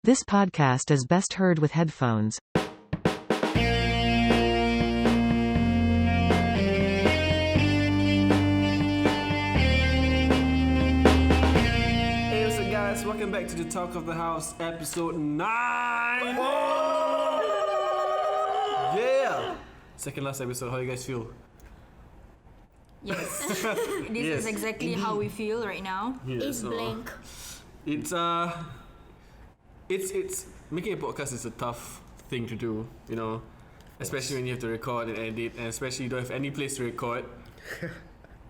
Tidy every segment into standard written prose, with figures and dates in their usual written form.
This podcast is best heard with headphones. Hey, what's up, guys? Welcome back to the Talk of the House, episode 9. Yeah. Second last episode. How do you guys feel? Yes. This Yes. is exactly how we feel right now. Yeah, It's blank. It's making a podcast is a tough thing to do, you know, especially when you have to record and edit, and especially you don't have any place to record,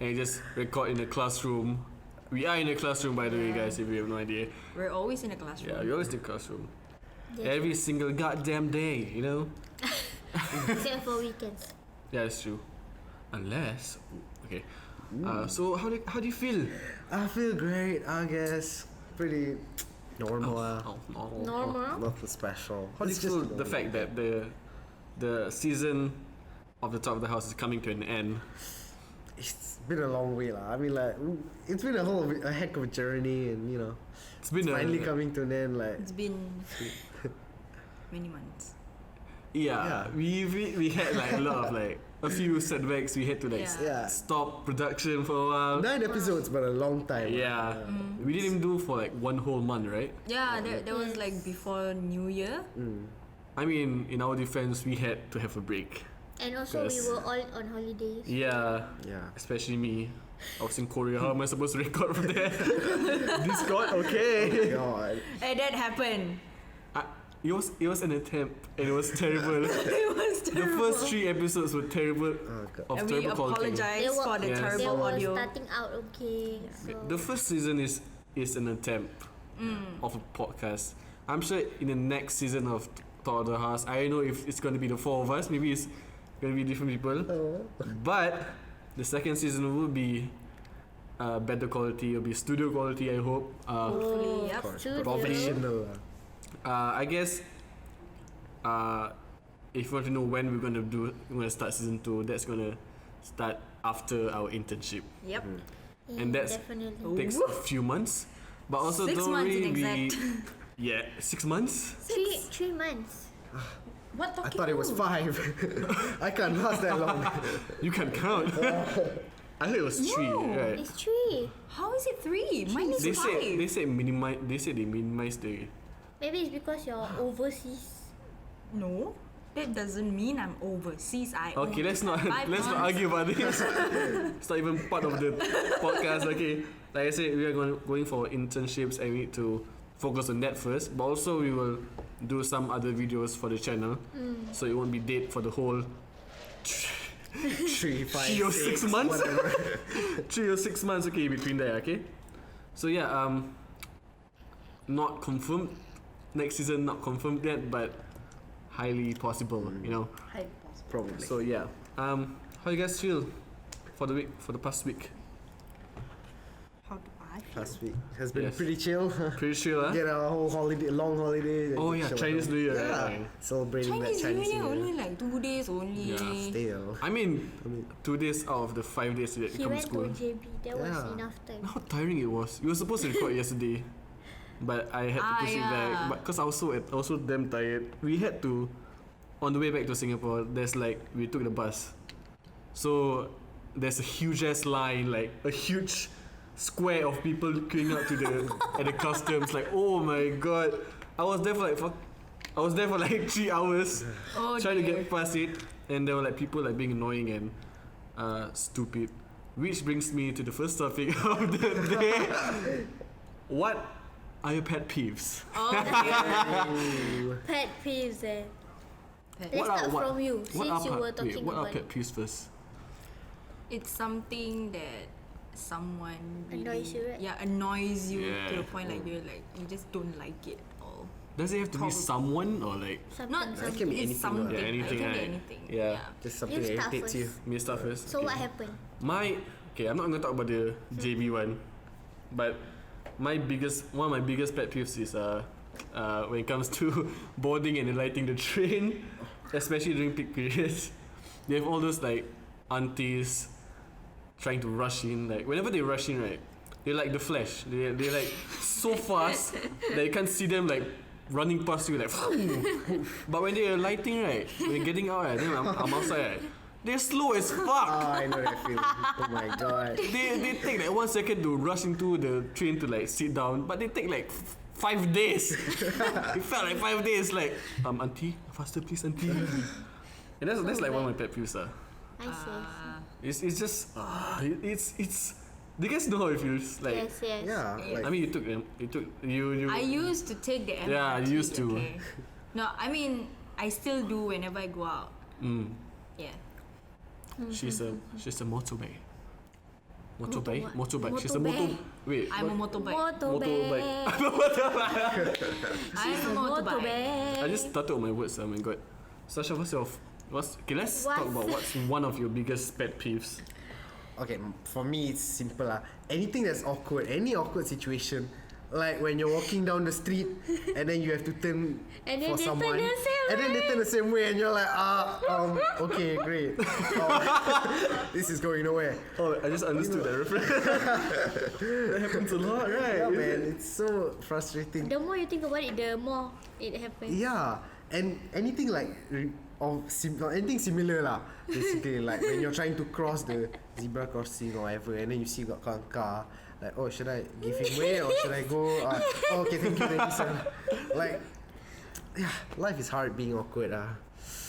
and you just record in a classroom. We are in a classroom, by the way, guys. If you have no idea, We're always in a classroom. yeah, we always in a classroom Yes. every single goddamn day, you know. Except for weekends. Yeah, that's true. Unless, okay. So how do you feel? I feel great, I guess. Pretty normal. Normal. Nothing special. How do you It's just feel the normal. fact that the season of the Top of the House is coming to an end? It's been a long way, lah. I mean, like, it's been a heck of a journey, and you know, It's been finally coming to an end. Like, It's been many months. yeah. We had like a lot of like a few setbacks. We had to like Yeah. yeah, stop production for a while. 9 episodes, but a long time. Yeah, we didn't even do for like one whole month, right? Yeah, that was like before New Year. I mean, in our defense, we had to have a break. And also we Yes. were all on holidays. Yeah, Yeah. especially me. I was in Korea. How am I supposed to record from there? Discord, okay. God. And that happened. It was an attempt, and it was terrible. It was The terrible. first 3 episodes were terrible, Oh, God. of And we terrible quality. apologize They were- for the Yes. They terrible were audio. starting out okay. So The first season is an attempt of a podcast. I'm sure in the next season of Talk of the House, I don't know if it's going to be the 4 of us. Maybe it's going to be different people. But the second season will be better quality. It'll be studio quality, I hope. Hopefully, yep. studio. Professional. I guess if you want to know when we're gonna start season 2, that's gonna start after our internship. Yep. yeah, And that's- definitely. Takes a few months, but also 6 don't months in worry, exact. 6 months. 3 months. What I talking thought it was about? 5. I can't last that long. You can count. I heard it was 3, No. right? It's 3. How is it 3? Mine is They 5. said they minimized the. Maybe it's because you're overseas. No, that doesn't mean I'm overseas. Okay, only let's not have 5 months. argue about this. It's not even part of the podcast. Okay, like I said, we are going for internships, and we need to focus on that first. But also, we will do some other videos for the channel, so it won't be dead for the whole 3, 5, 3 or 6 months. whatever. 3 or 6 months. Okay, between there. Okay, so yeah, not confirmed. Next season not confirmed yet, but highly possible. You know. Highly possible. Probably. So yeah, how you guys feel for the past week? How do I feel? Last week has been Yes. pretty chill. Pretty chill, huh? Get a whole long holiday. Oh yeah, chill Chinese out. New Year. Yeah, Right? celebrating Chinese that New Chinese Year New only Year. like 2 days only. Yeah. Still. I mean, 2 days out of the 5 days that He come went school. to JB. That was Yeah. enough time. How tiring it was. We were supposed to record yesterday, but I had to push it yeah. back. But because I was so damn tired, we had to. On the way back to Singapore, we took the bus, so there's a huge ass line, like a huge square of people queuing up to at the customs. Like, oh my god, I was there for like 3 hours Oh trying to dear. get past it, and there were like people like being annoying and stupid. Which brings me to the first topic of the day. What are your pet peeves? Oh dear. Pet peeves eh. Let's What are- start what- from you, What since are you pet- were talking what are about pet it. peeves first? It's something that someone really, Annoys you, right? Yeah, annoys you to Yeah. the point like you just don't like it at all. Does it have to be Probably. someone or like Something, That can be it's anything, something. right? Yeah, anything, It can be right? anything. Yeah. Just something You that start irritates you. first. me start first? So Okay. what happened? I'm not gonna talk about the JB one, but one of my biggest pet peeves is when it comes to boarding and alighting the train, especially during peak periods. They have all those like aunties trying to rush in. Like whenever they rush in, right, they're like the Flash. They're like so fast that you can't see them like running past you like. But when they're lighting, right, when they're getting out, right, then I'm outside, right, they're slow as fuck. I know that feeling. Oh my god. They take like 1 second to rush into the train to like sit down, but they take like 5 days. It felt like 5 days. Like, auntie, faster please, auntie. And that's like one of my pet peeves. I see. It's just it's. Do you guys know how it feels? Like, Yes, yes. Yeah. Like, I mean, you. I used to take the MRT. Yeah, you used to. Okay. No, I mean, I still do whenever I go out. Yeah. She's a motorbike. Motorbike. She's a Motorbike. Wait. I'm a motorbike. Motorbike. I'm a motorbike. I just started on my words. Oh my god. Sasha, okay? Let's talk about what's one of your biggest pet peeves. okay, for me it's simple lah. Anything that's awkward, any awkward situation, like when you're walking down the street and then you have to turn And then for they turn someone, the same and then they way. turn the same way, and you're like, okay, great. This is going nowhere. Oh, I just understood that reference. That happens a lot, right? Yeah, man, it's so frustrating. The more you think about it, the more it happens. Yeah, and anything like anything similar lah. Basically, like when you're trying to cross the zebra crossing or whatever, and then you see got car, like, oh, should I give him way or should I go? Okay, thank you, sir. Like, yeah, life is hard being awkward.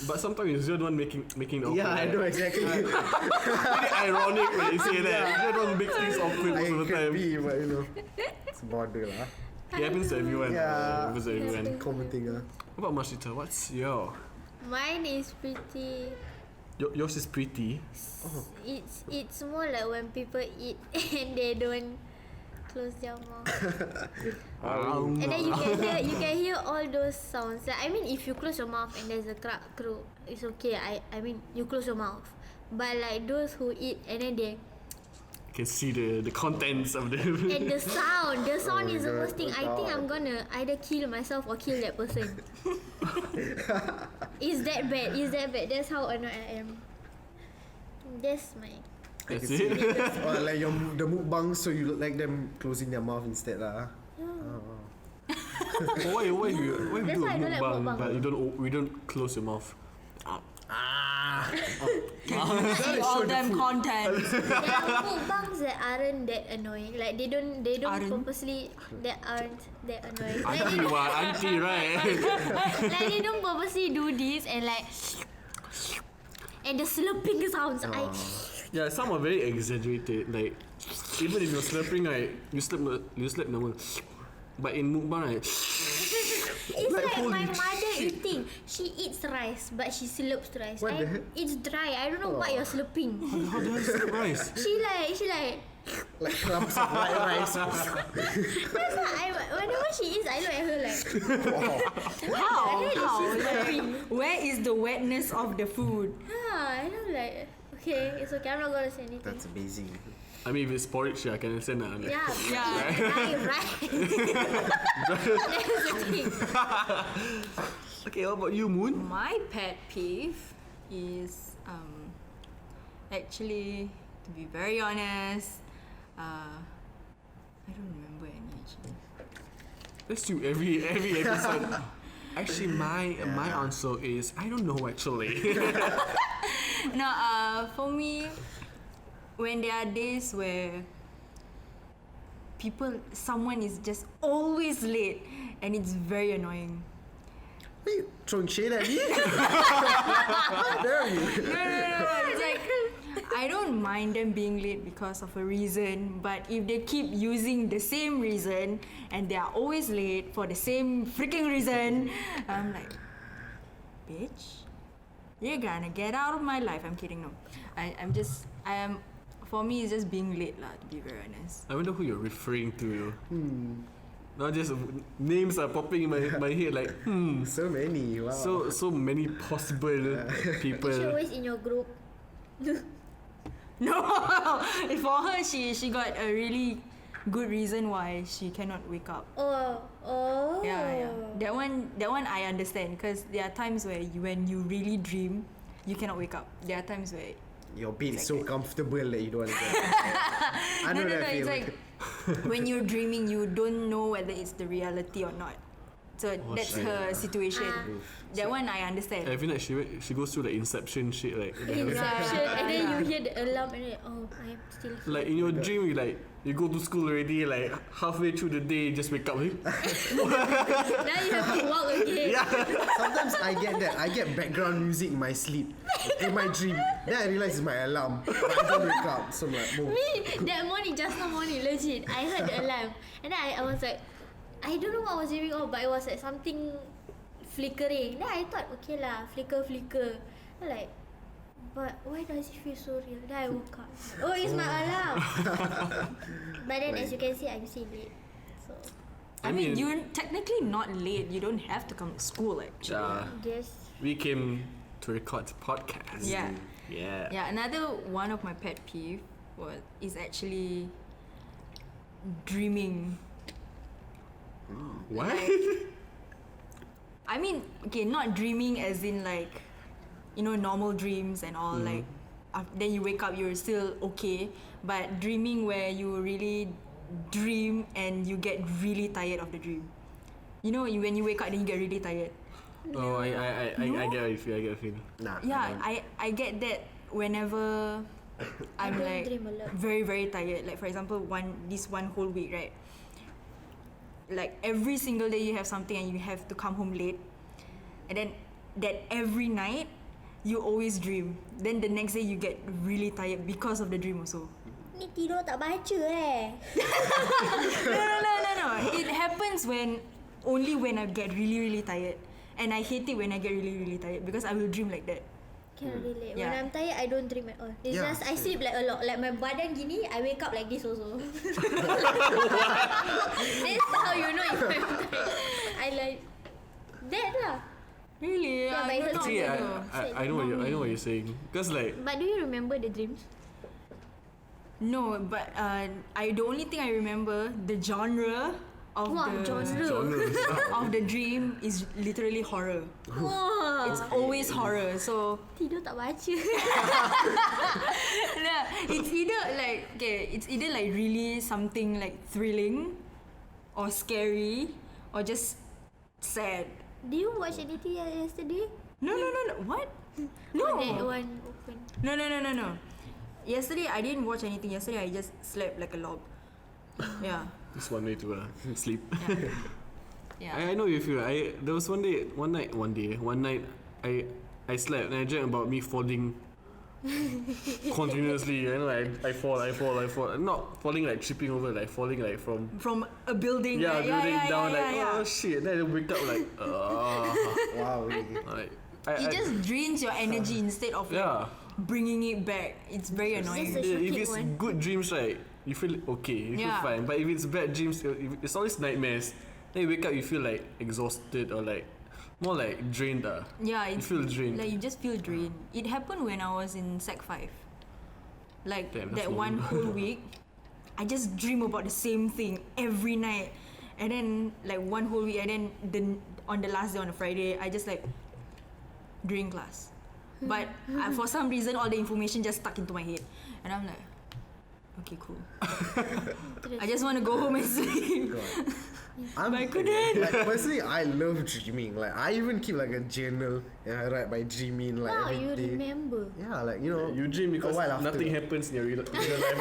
But sometimes you're the one making it awkward. Yeah, I know exactly. Really ironic when you say that. You're the one who makes things awkward most of the Could time. be, but you know, it's border lah. It happens to everyone. Yeah. It happens to everyone. Common thing. What about Mashita? What's your? Mine is pretty. Yours is pretty. It's more like when people eat and they don't close their mouth. And then you can hear all those sounds. Like, I mean, if you close your mouth and there's a crack crow, it's okay. I mean, you close your mouth. But like those who eat and then they You can see the contents of the. and the sound is my the God, worst thing. I think I'm gonna either kill myself or kill that person. It's that bad. That's how annoyed I am. That's my. That's it. Or like the mukbang, so you look like them closing their mouth instead lah. Why you That's do a why I don't like mukbang, mukbang. but you don't close your mouth? See all them contents. There are mukbangs that aren't that annoying. Like they don't Aren't? purposely that aren't that annoying. Auntie, what? Auntie, right? Like they don't purposely do this and like and the slurping sounds. Yeah, some are very exaggerated. Like even if you're slurping, right, you slurp normal. But in mukbang, right, It's like holy my mother shit. eating. She eats rice, but she slurps rice. What the heck? It's dry. I don't know what you're slurping. how do I slurp rice? She like. Like crumbs of white rice. That's why whenever she eats, I look at her like. How? She's slurping. Where is the wetness of the food? And I'm like, okay, it's okay. I'm not gonna say anything. That's amazing. I mean, if it's porridge, I can understand that. Like, Yeah. Right. That's the thing. Okay, how about you, Moon? My pet peeve is actually, to be very honest, I don't remember any actually. Let's do every episode. Actually, my answer is I don't know actually. No, for me, when there are days where someone is just always late and it's very annoying. Are you throwing shade at me? How dare you? No. It's like I don't mind them being late because of a reason, but if they keep using the same reason and they are always late for the same freaking reason, I'm like, bitch, you're gonna get out of my life. I'm kidding, no. For me, it's just being late lah, to be very honest. I wonder who you're referring to. Not just names are popping in my head like So many. Wow. so many possible people. She always in your group. No, for her, she got a really good reason why she cannot wake up. Oh. Yeah. That one I understand, because there are times where when you really dream, you cannot wake up. There are times where Your bed is so that. comfortable that you don't want to get I know no, that it's feel. like when you're dreaming, you don't know whether it's the reality or not. So that's her situation. That one I understand. Every night she goes through the inception shit like. Inception, and then you hear the alarm, and then I'm still here. Like in your dream, you go to school already. Like halfway through the day, you just wake up. Now you have to walk again. Sometimes I get that. I get background music in my sleep, in my dream. Then I realize it's my alarm. But I don't wake up. So I'm like, oh. Me, that morning, just now morning, legit, I heard the alarm, and then I was like, I don't know what I was dreaming of, but it was like something flickering. Then I thought, okay lah, flicker. Then like, but why does it feel so real? Then I woke up. Oh, it's my alarm. But then, as you can see, I'm still late. So, I mean, you're technically not late. You don't have to come to school actually. yes. We came to record the podcast. Yeah. Yeah. Another one of my pet peeve is actually dreaming. What? I mean, okay, not dreaming as in like, normal dreams and all. Like, then you wake up, you're still okay. But dreaming where you really dream and you get really tired of the dream. When you wake up, then you get really tired. Oh, I get what you feel. I get a feel. Nah. Yeah, I get that whenever I'm don't like dream a lot. very, very tired. Like for example, this one whole week, right? Like every single day you have something and you have to come home late, and then that every night you always dream. Then the next day you get really tired because of the dream also. Ni tidur tak baca No. It happens only when I get really, really tired. And I hate it when I get really, really tired because I will dream like that. Cannot relate. Yeah. When I'm tired, I don't dream at all. It's Yeah, just I sleep like a lot. Like my badan gini, I wake up like this also. That's how you know if I'm tired. I like that lah. Really? Yeah, but I it's don't See, know. I know what you're saying. Cause like But do you remember the dreams? No, but the only thing I remember, the genre of of the dream is literally horror. Wah, It's always horror. So tidur tak baca. it's either like really something like thrilling or scary or just sad. Do you watch anything yesterday? No. What? No. That one open. No. Yesterday I didn't watch anything. Yesterday I just slept like a log. Yeah. it's one way to sleep. Yeah. I know you feel. There was one night I slept and I dreamt about me falling continuously. I fall. Not falling like tripping over, like falling like from a building. building down. Yeah. Oh shit! Then I wake up like Wow. Really. like It just drains your energy instead of like, bringing it back. It's very annoying. Just a if shocking it's one. good dreams, right, you feel okay, you feel fine. But if it's bad dreams, it's always nightmares. Then you wake up, you feel like exhausted or like more like drained. Yeah, You feel drained. Like you just feel drained. It happened when I was in Sec 5. Like Damn, that's that one long. whole week, I just dream about the same thing every night. And then like one whole week, and then on the last day on a Friday, I just like during class. But for some reason, all the information just stuck into my head, and I'm like, okay, cool. I just want to go home and sleep. But I couldn't. Like personally, I love dreaming. Like I even keep like a journal and I write my dreaming like Wow, every you day. remember. Yeah, like You dream because a while after. nothing happens in your real life.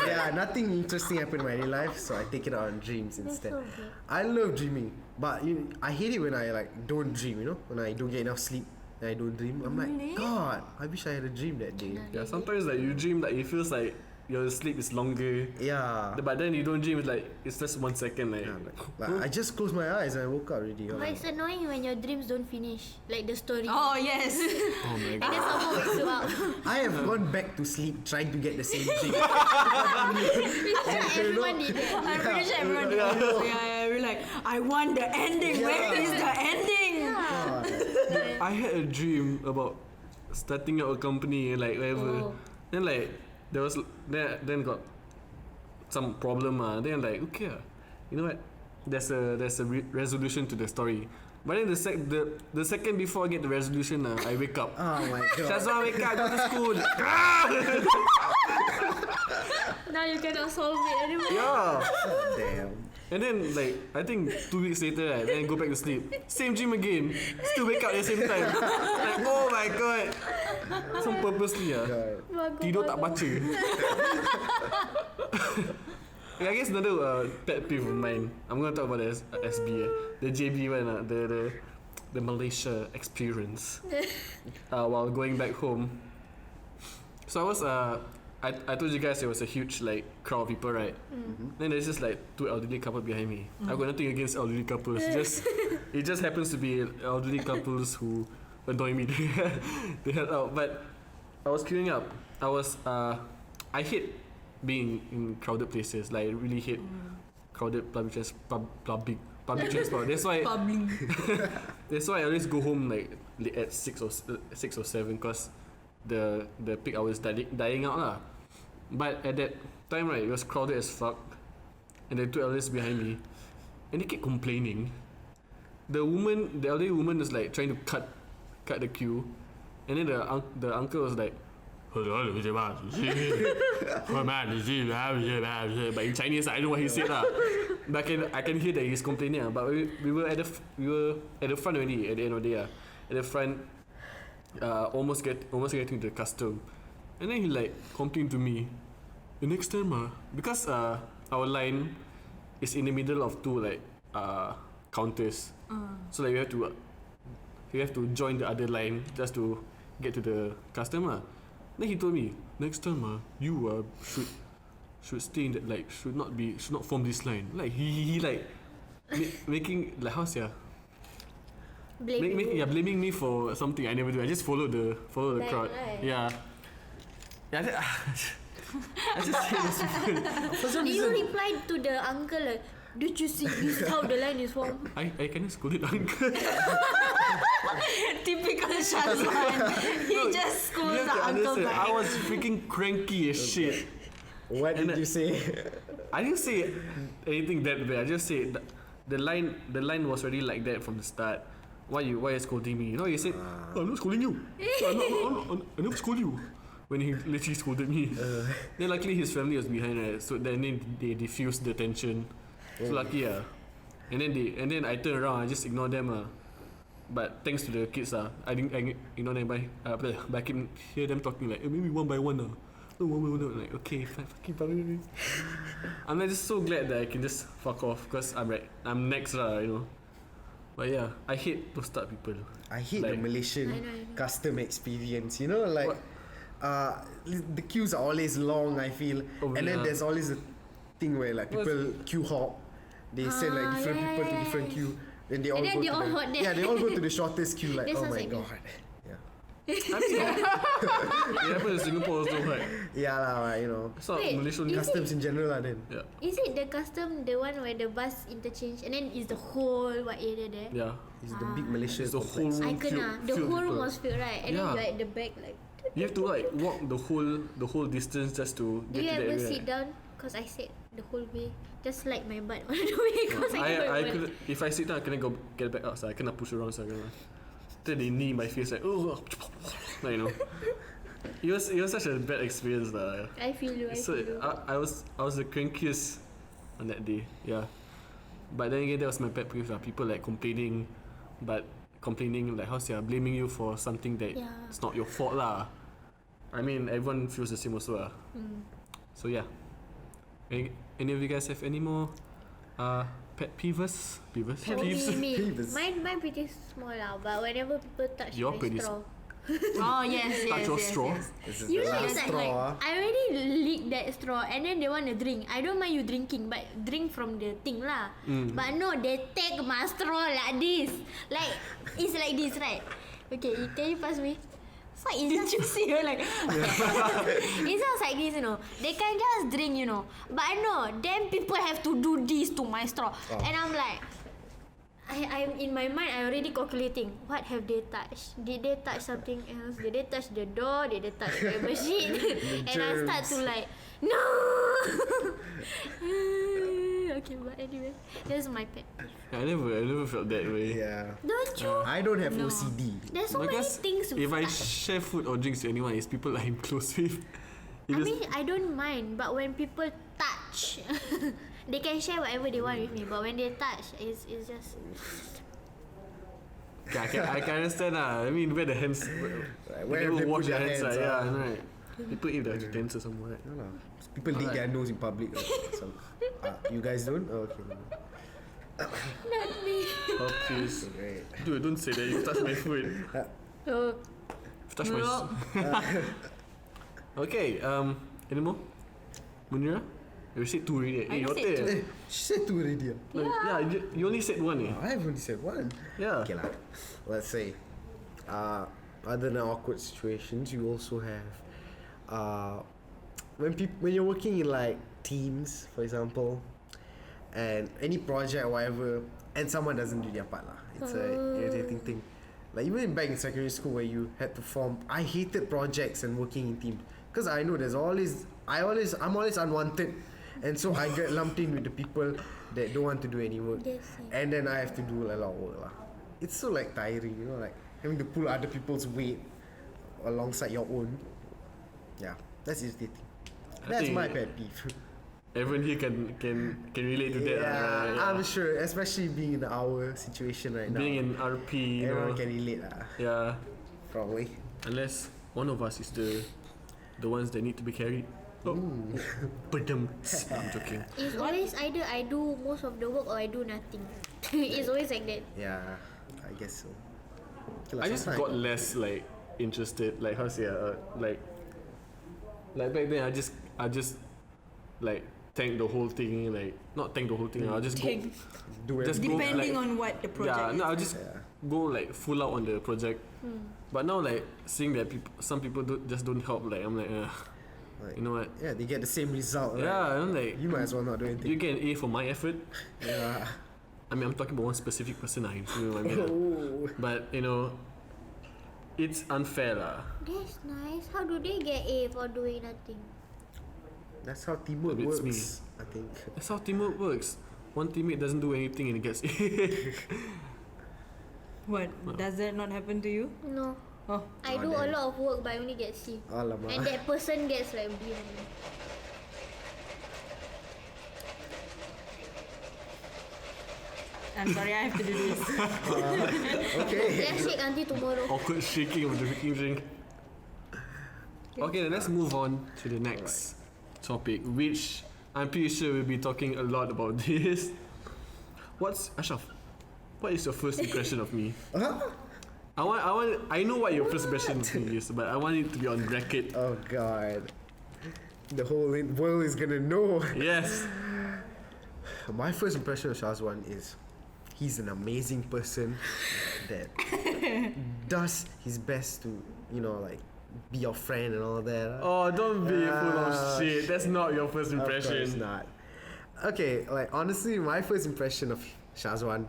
Yeah, nothing interesting happened in my real life, so I take it out on dreams That's instead. so good. I love dreaming, but I hate it when I like don't dream. When I don't get enough sleep and I don't dream. I'm like, Really? God, I wish I had a dream that day. Yeah, sometimes like you dream like it feels like your sleep is longer. Yeah. But then you don't dream, it's just 1 second. Like, Like I just closed my eyes and I woke up already. But it's annoying when your dreams don't finish, like the story. Oh yes. oh my And god. then someone wakes you up. I have gone back to sleep trying to get the same dream. Everyone did that. I'm pretty sure everyone did that. Yeah. We're like, I want the ending. Where is the ending? I had a dream about starting up a company and like whatever. Oh. Then like there was then got some problem. Then like okay, you know what? There's a resolution to the story. But then the second before I get the resolution, I wake up. Oh my god. Syazwan, wake up, go to school. Now you cannot solve it anymore. Yeah. Damn. And then like I think 2 weeks later, right, then I go back to sleep. Same dream again. Still wake up at the same time. Like oh my god. Some purposely tidur tak baca. I guess another pet peeve of mine. I'm gonna talk about the SB, the JB one, the Malaysia experience. While going back home. So I was I told you guys there was a huge like crowd of people, right? Then there's just like 2 elderly couples behind me. I've got nothing against elderly couples. It just happens to be elderly couples who annoy me the hell out. But I was queuing up. I hate being in crowded places. Like I really hate crowded public transport. That's why that's why I always go home like at 6 or 7 because the peak hours dying out lah. But at that time, right, it was crowded as fuck, and the 2 elders behind me, and they kept complaining. The elderly woman was like trying to cut the queue, and then the uncle was like, but in Chinese I don't know what he said lah. But I can hear that he's complaining. But we were at the front already at the end of the day. At the front, almost getting to the custom, and then he like complained to me. The next time because our line is in the middle of 2 like counters, so like you have to join the other line just to get to the customer. Then he told me, next time you should stay in that, like should not form this line. Like he like making like how's blaming me for something I never do. I just follow the like, crowd. Right. Yeah. I just hate those people. You replied to the uncle like, did you see this how the line is formed? I kind of scolded uncle. Typical Syazwan. He just scolds the uncle back. I was freaking cranky as shit. What did you say? I didn't say anything that bad. I just said the line was already like that from the start. Why you scolding me? You know, you said, I'm not scolding you. I never scold you. When he literally scolded me. Then luckily his family was behind, right? So then they diffused the tension. So lucky And then I turn around, I just ignore them But thanks to the kids I ignore them by I can hear them talking like maybe one by one like okay fine. I'm like just so glad that I can just fuck off because I'm next you know. But yeah, I hate those type of people. I hate like, the Malaysian I know. custom experience. You know, like the queues are always long. I feel, and then there's always a thing where like people queue hop. They send like different people to different queue. Then they all they all go to the shortest queue. Like oh my god. I mean, it happens in Singapore also, right? Yeah lah, you know. So Malaysian customs in general then. Yeah. Is it the custom the one where the bus interchange and then is the whole area there? Yeah. It's the big Malaysian. It's the whole room. The whole room was filled, right? And then you're at the back like. You have to like walk the whole distance just to get to that area. Do you ever sit down? Cause I sat the whole way, just like my butt all the way. Cause I could, if I sit down, I cannot go get back outside. I cannot push around, so I cannot. Then they knee my face like like, you know. It was such a bad experience I feel you. I was the crankiest on that day. Yeah. But then again, that was my pet peeve. People like complaining like blaming you for something that it's not your fault lah. I mean, everyone feels the same also So yeah. Any of you guys have any more pet peeves? Peeves. Mine pretty small lah, but whenever people touch my straw. Oh yes. Touch your straw. You know it's like I already licked that straw and then they want to drink. I don't mind you drinking, but drink from the thing lah. But no, they take my straw like this. Like it's like this, right? Okay, can you pass me? So did you see her like? It sounds like this, you know. They can just drink, you know. But no, then people have to do this to my straw, and I'm like. I'm in my mind. I already calculating. What have they touched? Did they touch something else? Did they touch the door? Did they touch the machine? And I start to like, no. Okay, but anyway, that's my pet. I never felt that way. Yeah. Don't you? I don't have OCD. There's so many things. If I share food or drinks to anyone, it's people I'm close with. I mean, I don't mind, but when people touch, They can share whatever they want with me, but when they touch, it's just. Okay, I can understand lah. I mean, where the hands, Where have they wash put their their hands, hands? yeah, I know, right. People eat the utensils somewhere. Right? No lah. People dig their nose in public. So, you guys don't? Oh, okay. Not me. Oh please, Great. dude, don't say that. You touch my food. Oh. You touch my. Okay. Any more? Munirah? You said 2 already. I your said turn. 2. Eh, she said 2 already. Yeah, you only said 1. I have only said 1. Yeah. Okay lah. Let's say, other than awkward situations, you also have, when you're working in like teams, for example, and any project or whatever, and someone doesn't do their part lah. It's a irritating thing. Like even back in secondary school where you had to form, I hated projects and working in teams because I know I'm always unwanted, and so I get lumped in with the people that don't want to do any work, Yes. and then I have to do a lot of work lah. It's so like tiring, you know, like having to pull other people's weight alongside your own. Yeah, that's irritating. That's think my pet peeve. Everyone here can relate to that. Yeah, I'm sure, especially being in our situation right now. Being in RP, you Everyone know. can relate lah, Yeah. probably. Unless one of us is the ones that need to be carried. Oh. Badum. I'm joking. It's always either I do most of the work or I do nothing. It's always like that. Yeah, I guess so. Okay lah, I just sometimes- got less like interested. Like how to say like back then I just like tank the whole thing. Like not tank the whole thing. I'll just Tank. do just everything. go, Depending like- on what the project yeah, no, is. I'll just go like full out on the project. But now like seeing that some people don't help. Like I'm like, Like, you know what? Yeah, they get the same result, right? Yeah, I'm like, You might as well not do anything. you get an A for my effort. Yeah. I mean, I'm talking about one specific person. You know what I mean? Oh. But you know, it's unfair lah. That's nice. How do they get A for doing nothing? That's how teamwork It's works, I think. That's how teamwork works. One teammate doesn't do anything and he gets A. What? Does that not happen to you? No. Oh. I do a lot of work but I only get C. Alamak. And that person gets like B only. I'm sorry, I have to do this. Okay. Let's shake until tomorrow. Awkward shaking of the freaking drink. Okay, then let's move on to the next topic, which I'm pretty sure we'll be talking a lot about this. What's Asyraf? What is your first impression of me? I know what your first impression of me is, but I want it to be on record. Oh God. The whole world is gonna know. Yes. My first impression of Syazwan is he's an amazing person that does his best to, you know, like be your friend and all that. Oh, don't be full of shit. That's not your first Of course impression. not. Okay, like honestly, my first impression of Syazwan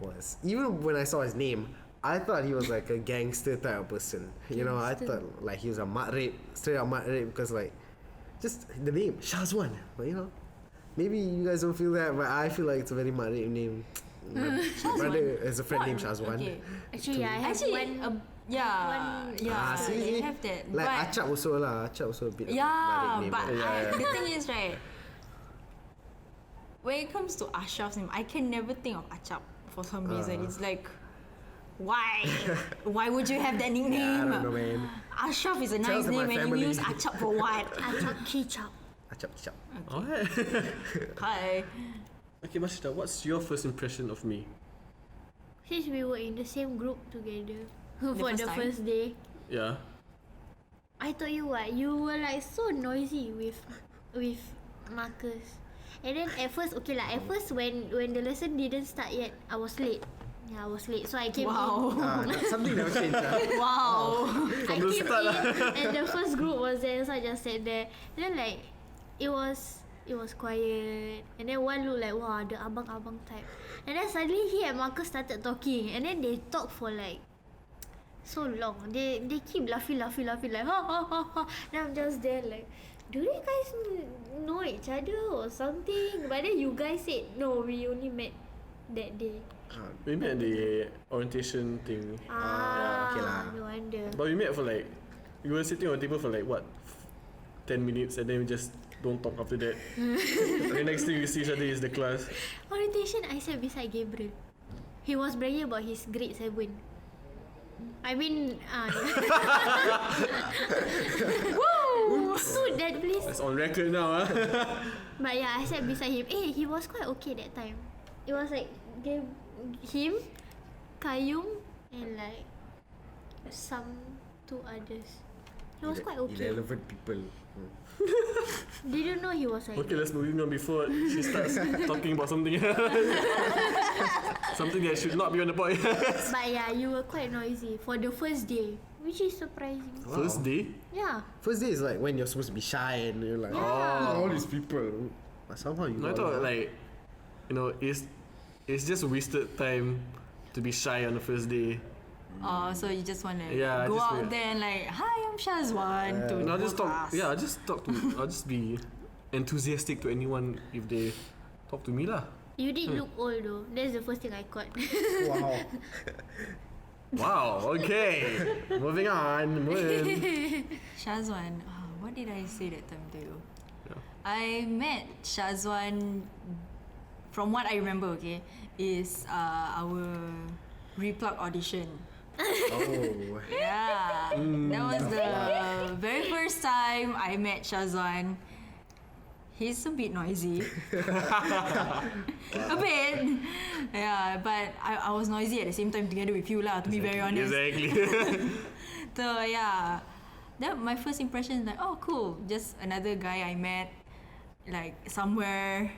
was, even when I saw his name, I thought he was like a gangster type of person. You know, I thought like he was a mat rape, straight up mat rape, because like just the name Syazwan. But you know, maybe you guys don't feel that, but I feel like it's a very mat rape name. My brother has a friend named Syazwan. Okay. Actually, I have one. Yeah, yeah, see, they see? have that. Like but Achap also lah. Achap also a bit of a yeah, mat rape but name. the thing is, right, when it comes to Ashraf's name, I can never think of Achap for some reason. It's like, why? Why would you have that nickname? I don't know, man. Ashraf is a Tells nice that my name, and you family- use Achap for what? Achap Kichap. Achap, Achap. What? Hi. Okay, Mashita, what's your first impression of me? Since we were in the same group together for first the time? first day, Yeah. I told you what, you were like so noisy with Marcus. And then at first, okay lah, at first when the lesson didn't start yet, I was late. Yeah, I was late. So I came Wow. Something never changed. Wow. in. I the came start in and the first group was there, so I just sat there. Then like, it was quiet. And then one looked like, wow, the abang-abang type. And then suddenly he and Marcus started talking. And then they talked for like, so long. They keep laughing like ha ha ha ha. And I'm just there like, do you guys know each other or something? But then you guys said no, we only met that day. We met at the orientation thing. okay lah. No wonder. But we met for like, we were sitting on the table for like what, 10 minutes, and then we just don't talk after that. The next thing we see each other is the class. Orientation, I sat beside Gabriel. He was bragging about his grade 7. I mean, Woo! That place. It's on record now, huh? But yeah, I sat beside him. He was quite okay that time. It was like him, Kayum, and like some 2 others. He was quite okay. Irrelevant people. Didn't know he was like Okay, let's moving on before she starts talking about something something that should not be on the podcast. But yeah, you were quite noisy for the first day, which is surprising. Wow. First day? Yeah. First day is like when you're supposed to be shy and you're like, Yeah. all these people. But somehow you No, I got thought it. like, you know, it's just wasted time to be shy on the first day. So you just want to Yeah, go just out wait. there and like, hi, I'm Syazwan. And I'll just talk. class. Yeah, I'll just be enthusiastic to anyone if they talk to me lah. You did look old though. That's the first thing I caught. Wow. Wow. Okay. Moving on. Syazwan, what did I say that time to you? Yeah. I met Syazwan, from what I remember, okay, is our replug audition. Oh. Yeah, that was the very first time I met Syazwan. He's a bit noisy. A bit. Yeah, but I was noisy at the same time together with you lah, to be very honest. Exactly. So yeah, that my first impression is like, oh cool, just another guy I met like somewhere.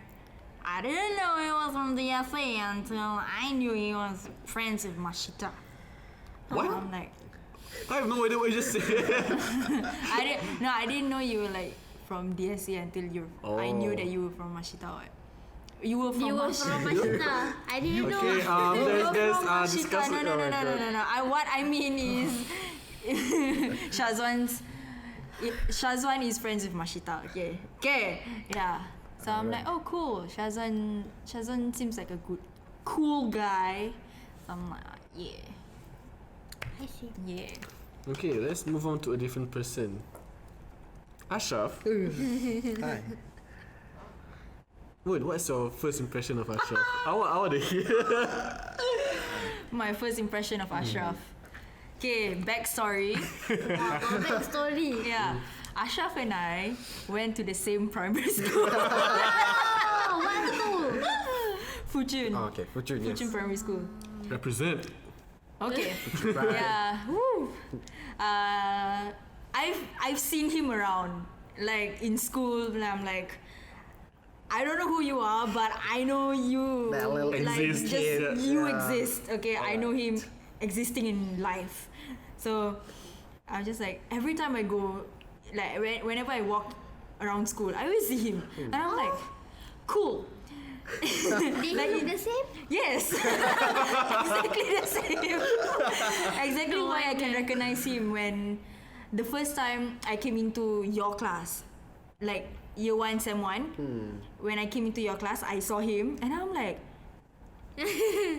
I didn't know he was from the FA until I knew he was friends with Mashita. What? I'm like, I have no idea what you just said. I didn't know you were like from DSA until I knew that you were from Mashita. What? You were from Mashita. I didn't know. Okay, there's Mashita. discuss it. No. What I mean is, Syazwan is friends with Mashita. Okay, yeah. So I'm like, oh cool. Syazwan seems like a cool guy. So I'm like, yeah. I see. Yeah. Okay, let's move on to a different person. Asyraf. Hi. Wait, what's your first impression of Asyraf? I want to hear. My first impression of Asyraf. Okay, backstory. Backstory. Yeah. Asyraf and I went to the same primary school. Oh, what school? Fuchun. Oh, okay, Fuchun, yes. Fuchun Primary School. Represent. Okay. Right. Yeah. Woo. I've seen him around, like in school. And I'm like, I don't know who you are, but I know you. That little Like exist. just Yeah. you Yeah. exist. Okay, I know him existing in life. So I'm just like, every time I go, like whenever I walk around school, I always see him, and I'm like, cool. Did you look the same? Yes, exactly the same. Exactly why I can recognize him when the first time I came into your class, like year 1, sem 1. When I came into your class, I saw him, and I'm like,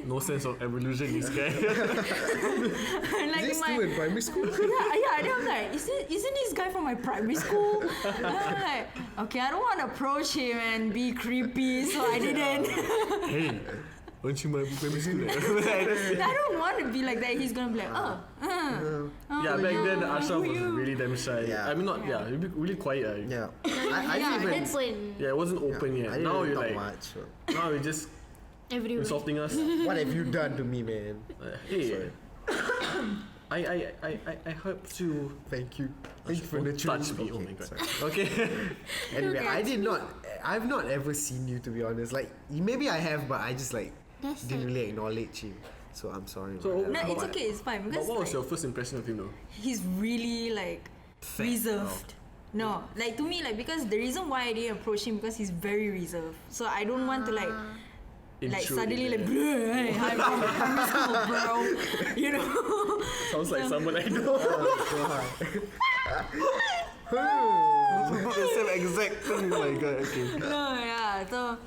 No sense of evolution, this guy. like Is this still in primary school? yeah. Then I'm like, isn't this guy from my primary school? And I'm like, okay, I don't want to approach him and be creepy, so I didn't. Hey, weren't you my primary school? I don't want to be like that. He's gonna be like, Yeah, back then Asyraf was you? really damn shy. Yeah. I mean, not really quiet. Yeah. I Yeah, didn't even. Open. Yeah, it wasn't open I yet. didn't Now even you're talk like, much. So. now you're just Everywhere. insulting us. What have you done to me, man? Hey, I hope to. Thank you. Thank you for Don't nurturing touch me. Oh Okay, my god. sorry. Okay. Anyway, I've not ever seen you, to be honest. Like, maybe I have, but I just like That's didn't really acknowledge him. So I'm sorry. So, about no, that. it's okay, it's fine. But Because what was like, your first impression of him though? he's really like reserved. No, like to me, like because the reason why I didn't approach him because he's very reserved. So I don't want to like Intrude suddenly in like, there. "Bruh, hey, I'm from primary school, bro." You know. Sounds like someone I know. The same exact thing. Oh my god. Okay. No, yeah. So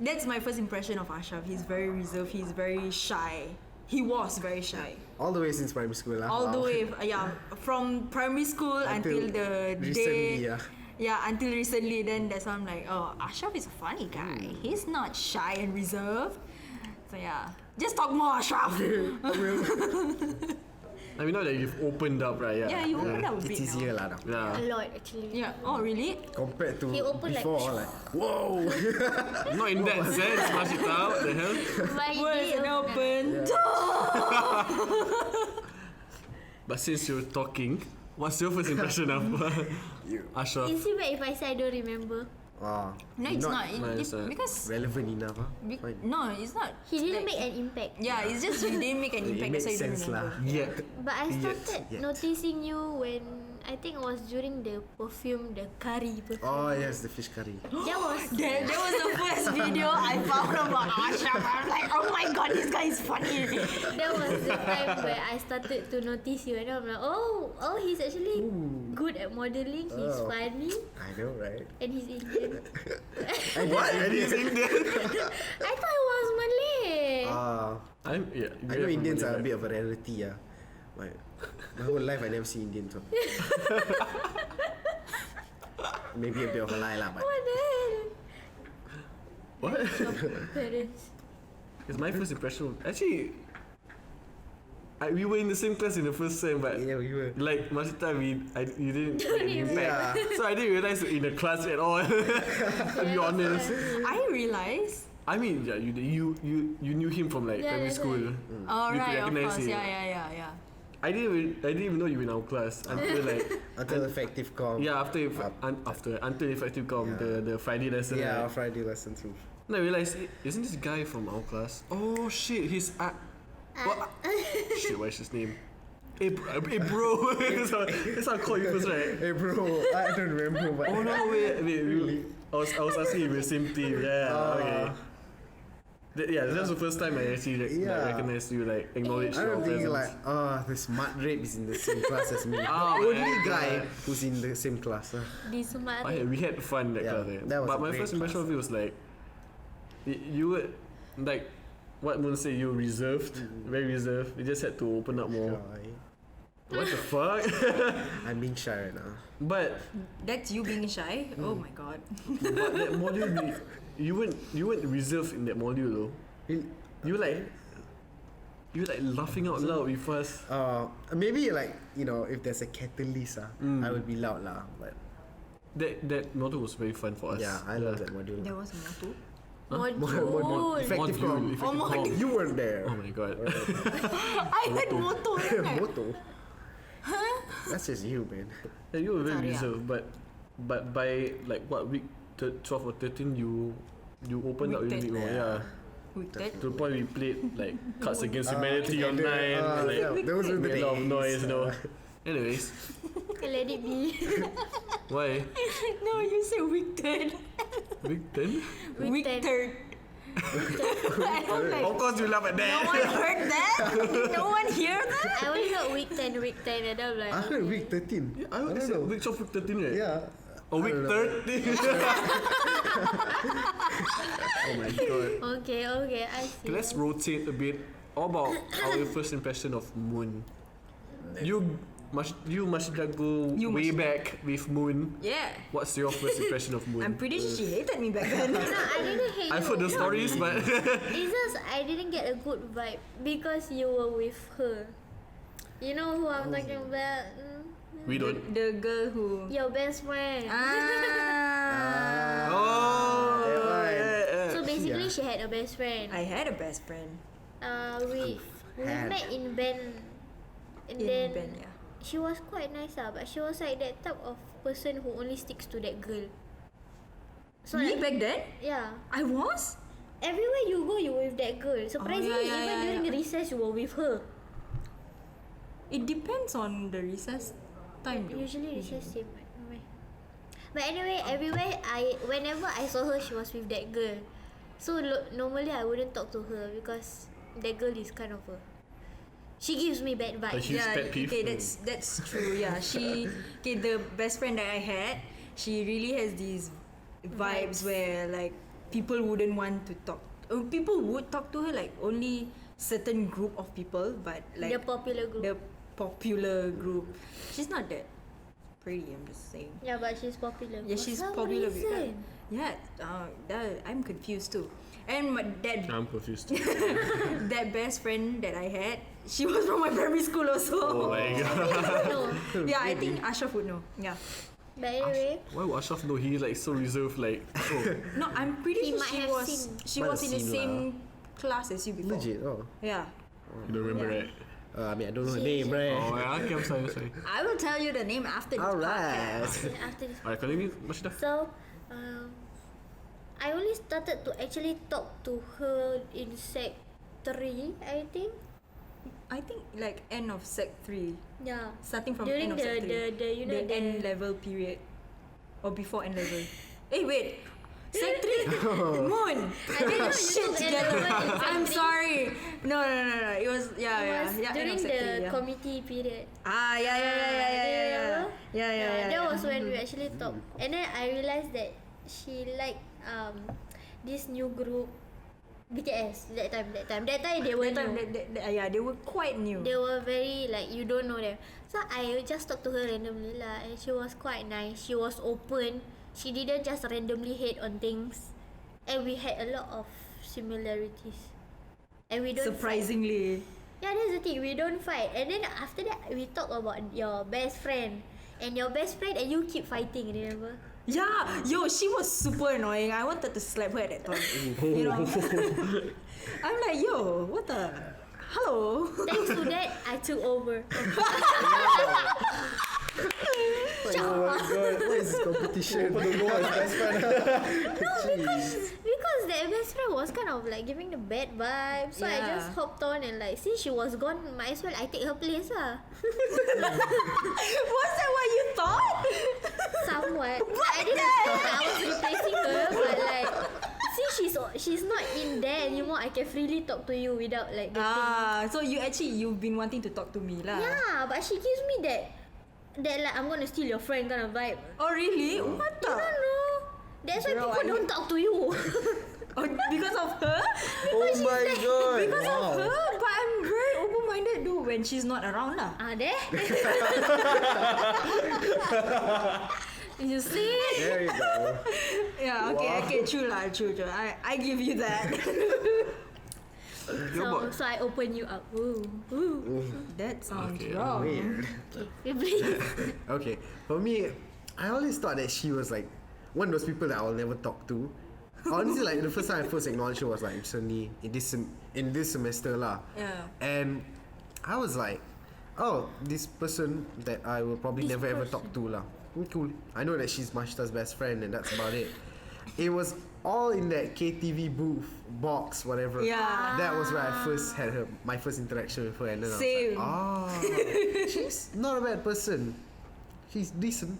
that's my first impression of Asyraf. He's very reserved. He's very shy. He was very shy. All the way since primary school, All the way, yeah, from primary school until the recently, day. yeah. Yeah, until recently, then that's why I'm like, oh, Asyraf is a funny guy. He's not shy and reserved. So yeah, just talk more, Asyraf. I mean, now that you've opened up, right? Yeah, you opened up a bit It's easier lah now. Yeah. A lot actually. Yeah. Oh, really? Compared to He opened like- before, like whoa. Not in that sense, Mashita. What the hell? But he Where's did an open open But since you're talking, what's your first impression of Asyraf? Is it bad if I say I don't remember? No, it's not. No, it's not. Because relevant enough. no, it's not. He didn't Like- make an impact. Yeah, it's just you didn't make an It impact. makes That's why you don't sense remember. Yet. But I started Yet. noticing you when I think it was during the perfume, the curry perfume. Oh yes, the fish curry. That was That was the first video I found about Asyraf. I was like, oh my god, this guy is funny. that was the time where I started to notice you, and I'm like, oh, he's actually good at modeling. He's Oh. funny, I know, right? and he's Indian. What? And he's Indian? I thought it was Malay. Yeah. I know Indians are a bit of a rarity. My whole life I never see Indians. So. Maybe a bit of a lie lah, but What the hell? What? Parents. It's my first impression. Actually, we were in the same class in the first sem, but yeah, we were. like Mashita, you didn't make an impact. Yeah. So I didn't realize in the class at all. To be honest. I realized. I mean, yeah, you knew him from like Yeah, primary that's school. Oh, You could right, of recognize course. him. Yeah. I didn't even know you were in our class until like Until effective com. yeah until effective com the Friday lesson. Yeah, right? our Friday lesson too. And I realized, isn't this guy from our class? Oh shit, he's what? Shit, what's his name? Hey bro, that's how I call you first, right? Hey bro, I don't remember, but Oh no, wait. I was asking if we're same team. Yeah, okay. That's the first time I actually recognized you, like acknowledged I your don't think presence. like the smart rape is in the same class as me. Oh, Only my guy God. who's in the same class. This smart. We had fun that Yeah, class. that was But a my great first impression class. of you was like, you were like, what Moon said, you were reserved, very reserved. You just had to open up more. What the fuck? I'm being shy right now. But That's you being shy. Oh my god. that module, you weren't reserved in that module though. You were like laughing out loud with us. Maybe like if there's a catalyst, I would be loud lah. But That module was very fun for us. yeah, I love that module. There was more too. Module. Effective com. Effective com. You weren't there. Oh my god. I heard motor. Moto. That's just you, man. Yeah, you were very Sorry, reserved, but by like what week 12 or 13 you opened up a little bit more. Yeah. With that. To the point we played like Cards Against Humanity online. Like, yeah, those were the made a lot of days. noise, you know. Anyways, Let it be. why? No, you said week third. Week 10? Week third. I don't like. Of course you laugh at No that. one heard that. No one hear that. I only heard week 10, and I'm like, I heard week 13. I would say know. week 12, week 13, right? Yeah. Or week I don't know. 13. Oh my god. okay, I see. Okay, let's rotate a bit. How about our first impression of Moon? You must go You way must- back with Moon. Yeah. What's your first impression of Moon? I'm pretty sure she hated me back then. No, I didn't hate I've you. heard the stories, but It's just I didn't get a good vibe because you were with her. You know who I'm talking about? we don't. The girl who. Your best friend. Ah. Oh, that one. yeah. So basically, she had a best friend. I had a best friend. We Had. met in band, and In then band, yeah. she was quite nice but she was like that type of person who only sticks to that girl. So Me like, back then? yeah, I was? everywhere you go, you with that girl. Surprisingly, yeah, even yeah, during yeah. recess, you were with her. It depends on the recess time. though. Usually recess same. But anyway, whenever I saw her, she was with that girl. So normally I wouldn't talk to her because that girl is kind of she gives me bad A vibes. huge pet peeve. Okay, that's true. Yeah, the best friend that I had, she really has these vibes where like people wouldn't want to talk. People would talk to her, like only certain group of people, but like The popular group. the popular group. She's not that pretty. I'm just saying. Yeah, but she's popular. Yeah, For she's some popular. reason. I'm confused too. And that I'm confused. that best friend that I had, she was from my primary school also. Oh my god. No. Yeah, I think Asyraf would know. Yeah. But anyway, Why would Ashraf know? He like so reserved. Like, oh, No, I'm pretty He sure might she have was seen. she Might was have in the seen same class as you before. Legit. Oh. Yeah. you don't remember, Yeah. right? I mean, I don't know her She- name, right? Oh, yeah, okay, I'm sorry. I will tell you the name after this Alright. podcast. after this. Alright, continue, Mashita. So, I only started to actually talk to her in sec 3, I think. I think like end of sec 3. Yeah. Starting from During end of sec 3. the you know the N level period. Or before N level. Wait. Sec 3? Moon! I didn't know you Shit took N together. level in sec I'm 3. sorry. No. It was It was end during of sec the 3, yeah. committee period. Yeah. That was when we actually talked. And then I realized that she liked this new group, BTS. That time they were That time, new. they were quite new. They were very like you don't know them. So I just talked to her randomly lah, and she was quite nice. She was open. She didn't just randomly hate on things, and we had a lot of similarities. And we don't fight. Surprisingly. Yeah, that's the thing. We don't fight. And then after that, we talk about your best friend. And your best friend and you keep fighting, remember? Yeah, she was super annoying. I wanted to slap her at that time. You know, I'm like, what the? Hello. Thanks to that, I took over. Oh my god, what is this competition? No, because that best friend was kind of like giving the bad vibes. So I Yeah. just hopped on and like, since she was gone, might as well I take her place lah. Was that what you thought? Somewhat. I didn't thought I was replacing her, but like, since she's not in there anymore, I can freely talk to you without like getting. So you've been wanting to talk to me lah. Yeah, but she gives me that like I'm gonna steal your friend kind of vibe. Oh really? What the? I don't know. That's why Girl, people don't talk to you. Oh, because of her? Oh my god! Because of her? But I'm very open-minded though when she's not around lah. There. You see? There you go. Yeah. Okay. True. I give you that. So I open you up. Ooh. That sounds Okay, wrong. Weird. Okay, please. Okay, for me, I always thought that she was like one of those people that I'll never talk to. Honestly, like the first time I first acknowledged her was like recently in this semester lah. Yeah. And I was like, oh, this person that I will probably This never ever talk to lah. Cool. I know that she's Mashita's best friend and that's about it. It was all in that KTV booth box, whatever. Yeah. That was where I first had my first interaction with her, and then Same. I was like, she's not a bad person. She's decent.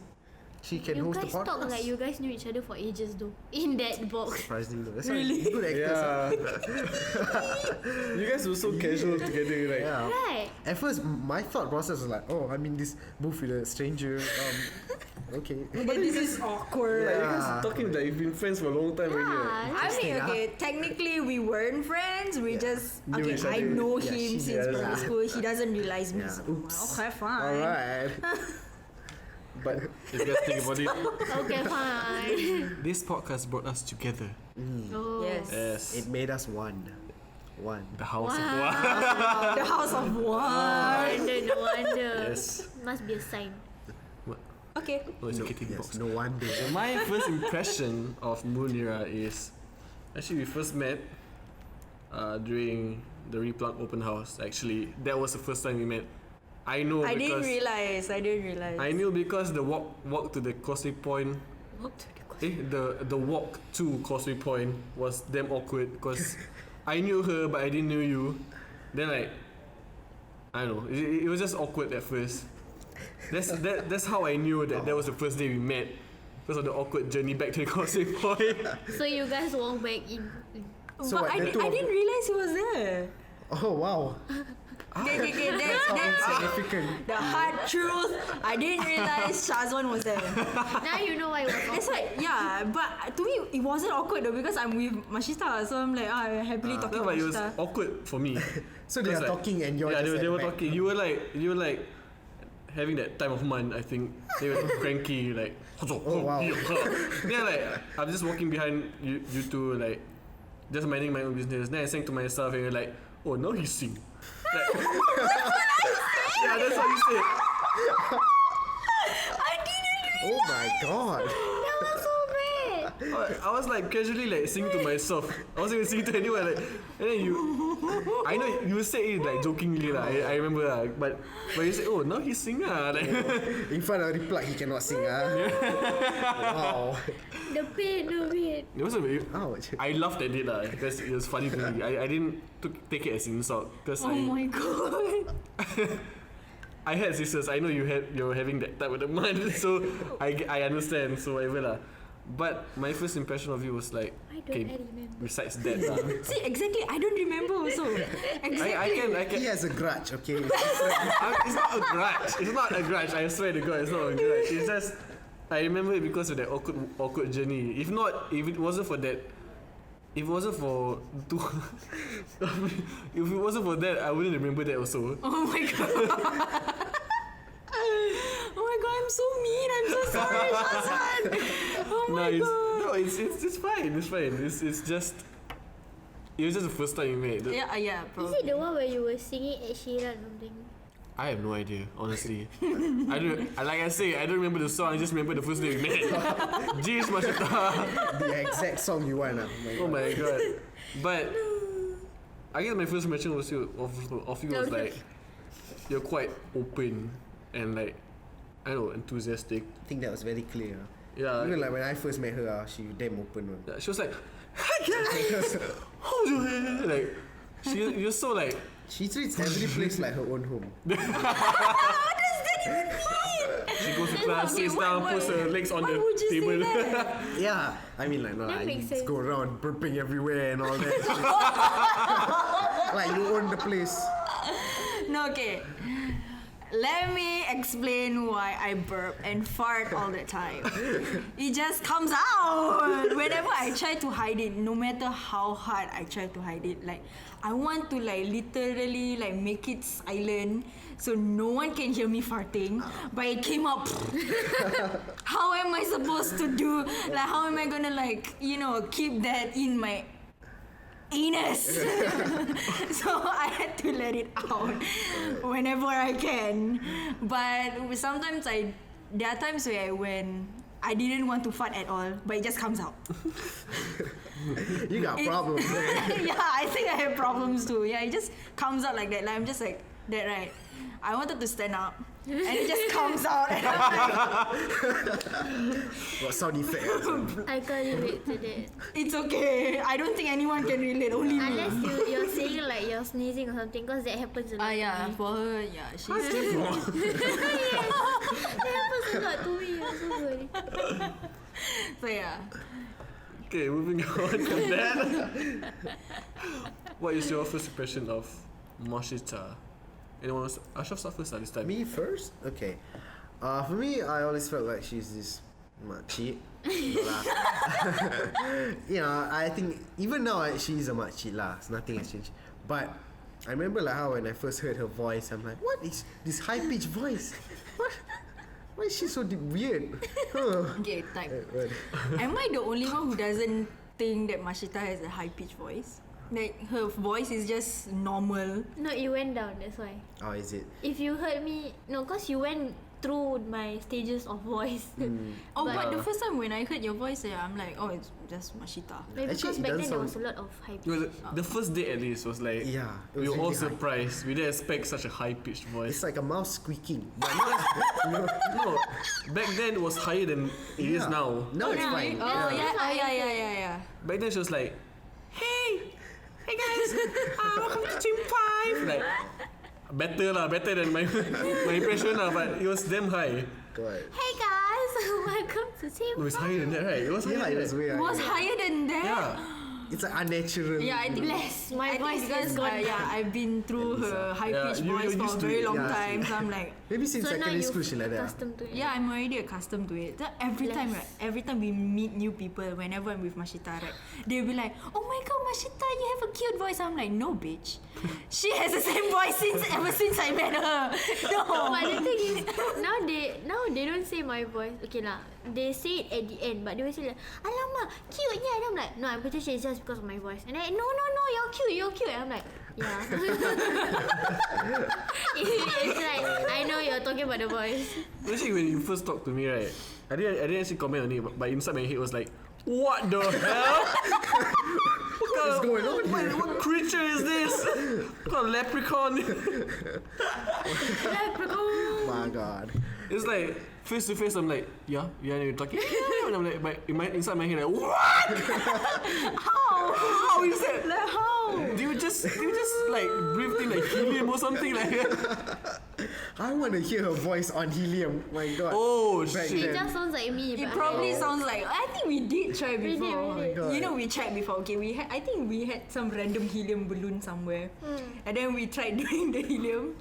She can You host a guys podcast. talk like you guys knew each other for ages though. In that box. Surprisingly, though. That's Really? why good actors. You guys were so casual together, like. Yeah. Right. At first, my thought process was like, oh, I'm in this booth with a stranger. Okay. This is awkward. Like, you Yeah. guys talking like you've been friends for a long time already. Yeah. I mean, okay, technically we weren't friends. We just Knew okay. each I other. know Yeah, him she since does. primary school. He doesn't realize me. Yeah. So, Oops. okay, fine. Alright. But if you guys think about it, Okay, fine. this podcast brought us together. Oh. Yes. Yes. It made us one. The house of Wow. one. The house of one. No wonder. Yes. Must be a sign. Okay. Oh, it's a KTV Yes, box. no wonder. My first impression of Munirah is actually we first met during the Replug open house. Actually, that was the first time we met. I know I didn't because realize. I knew because the walk to the Causeway Point. The walk to Causeway Point was damn awkward because I knew her but I didn't know you. Then like I don't know, it was just awkward at first. That's how I knew that was the first day we met. Because of the awkward journey back to the Causeway Point. So you guys walk back in. So But what, I the two of didn't realize he was there. Oh wow. Okay, that's Significant. the hard truth. I didn't realize Syazwan was there. Now you know why it was That's why, yeah. But to me, it wasn't awkward though because I'm with Mashita, so I'm like, I'm happily talking No, to but it was Mashita. awkward for me. So they are Like, talking and you're yeah, just they at were back. talking. You were like having that time of month, I think they were cranky, like. Oh, wow. Then like I'm just walking behind you two, like just minding my own business. Then I sang to myself, and you're like, oh, now he sing. Like, yeah, that's what you said. I didn't Oh my god. That was so bad. I was like casually like singing to myself. I wasn't even singing to anyone. Like, and then I know you said it like jokingly lah. I remember lah. But you said, oh, now he sing lah. Like, In front of the plug, he cannot sing. Wow. The pain of it. it was a very, Ouch. I laughed at it lah because it was funny to me. I didn't take it as insult because Oh my god. I had sisters. I know you're having that type of the month, so I understand. So whatever lah. But my first impression of you was like, I remember. besides that lah. See, exactly. I don't remember also. Exactly. I can. He has a grudge, okay? It's not a grudge. It's not a grudge. I swear to God, it's not a grudge. It's just I remember it because of that awkward journey. If it wasn't for that, if it wasn't for that, I wouldn't remember that also. Oh my god. Oh my god, I'm so mean. I'm so sorry, Syazwan. Oh my god. It's fine. It's fine. It's just. It was just the first time you met. Yeah, Is probably. it the one where you were singing Asyraf or something? I have no idea, honestly. I don't. Like I say, I don't remember the song. I just remember the first day we met. Jeez, Mashita. The exact song you want. Oh my god. But I guess my first impression was of you was like you're quite open and like I don't know, enthusiastic. I think that was very clear. Yeah. Even like when I first met her, she damn open one. Yeah, she was like, hi guys. How do you like? You're so like. She treats every place like her own home. What does that even mean? She goes to class, sits down, puts her legs on why the would you say table. that? Yeah, I mean like no, That like, makes you sense. just go around burping everywhere and all that. Like you own the place. No, okay. Let me explain why I burp and fart all the time. It just comes out whenever I try to hide it. No matter how hard I try to hide it, like I want to like literally like make it silent so no one can hear me farting. But it came up. How am I supposed to do? Like how am I gonna like keep that in my anus? So I had to let it out whenever I can. But sometimes there are times when I didn't want to fart at all, but it just comes out. You got problems, man. Yeah, I think I have problems too. Yeah, it just comes out like that. Like I'm just like that, right? I wanted to stand up, and it just comes out. And I'm like, What sound effect? I can't relate to that. it's okay. I don't think anyone can relate. Only me. Unless you're saying like you're sneezing or something, because that happens a lot. Yeah, to me. for her, yeah, she's. That happens a lot to me. I'm so sorry. So yeah. Okay, moving on from that. What is your first impression of Mashita? Anyone else? Asyraf start first this time. Me first? Okay. For me, I always felt like she's this makcik. No lah. I think even now she's a makcik lah. Nothing has changed. But I remember like how when I first heard her voice, I'm like, what is this high pitched voice? What? Why is she so weird? Okay, type. Am I the only one who doesn't think that Mashita has a high pitched voice? Like her voice is just normal. No, it went down. That's why. Oh, is it? If you heard me, no, because you went through my stages of voice. Oh, but the first time when I heard your voice, I'm like, oh, it's just Mashita. Maybe Actually, because it back does then there sound- was a lot of hype. The first day at least was like Yeah, it we was were all really high. surprised. We didn't expect such a high pitched voice. It's like a mouse squeaking. But No, back then it was higher than it is now. Now it's fine. Oh, yeah. Back then she was like, hey guys, welcome to Team 5. Like, better than my impression lah, but it was damn high. God. Hey guys, welcome to Team. It was higher than that, right? It was higher Yeah, than it was that. way Was higher than that? Yeah. It's like unnatural. Yeah, I think Bless, my I think voice because has gone I've been through her high pitched you- voice you're for a used to very it. long Yeah. time. So I'm like, Maybe since So now secondary you're school she like that. accustomed to it. yeah, I'm already accustomed to it. So every time we meet new people, whenever I'm with Mashita, right, they'll be like, "Oh my god, Mashita, you have a cute voice." I'm like, "No, bitch, she has the same voice ever since I met her." No. But the thing is, now they don't say my voice. Okay lah, they say it at the end, but they will say like, "Alamak, cute nya." And I'm like, "No, I'm pretty sure it's just because of my voice." And I, no, you're cute. And I'm like, yeah. It's like I know you're talking about the voice. Actually, when you first talked to me, right, I didn't actually comment on it, but inside my head was like, what the hell? What is going on here? What creature is this? What kind of leprechaun? My God. It's like face to face. I'm like, yeah, you're talking. Yeah, and I'm like, inside my head, like, what? How is that? Like, how? Do you just like breathe in like helium or something like that? I want to hear her voice on helium. My God. Oh Back shit! It then. just sounds like me. It but probably sounds like, I think we did try did, before. we did. You know, we tried before. Okay, I think we had some random helium balloon somewhere, and then we tried doing the helium.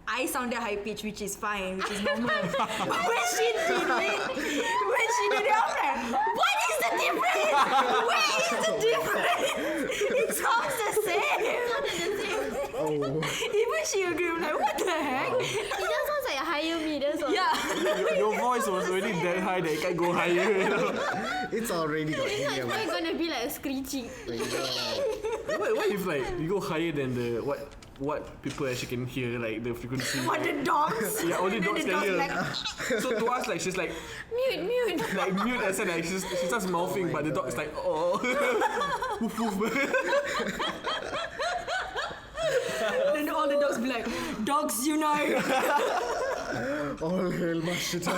I sounded high pitch, which is fine, which is normal. But when she did it, I'm like, what is the difference? Where is the difference? It sounds the same. Oh. Even she agreed. I'm like, what the heck? It just sounds like hire me. That's all. Yeah. Your voice was already that high that it can't go higher. You know? It's already got It's helium. not gonna be like a screeching. What if like you go higher than the what people actually can hear, like the frequency? What, the dogs? Yeah, only And then dogs the can hear. like, So to us, like she's like Mute. like mute and said like she starts mouthing, but the dog's like oh. Woof, woof. then all the dogs be like, dogs unite. All hail Mashita. I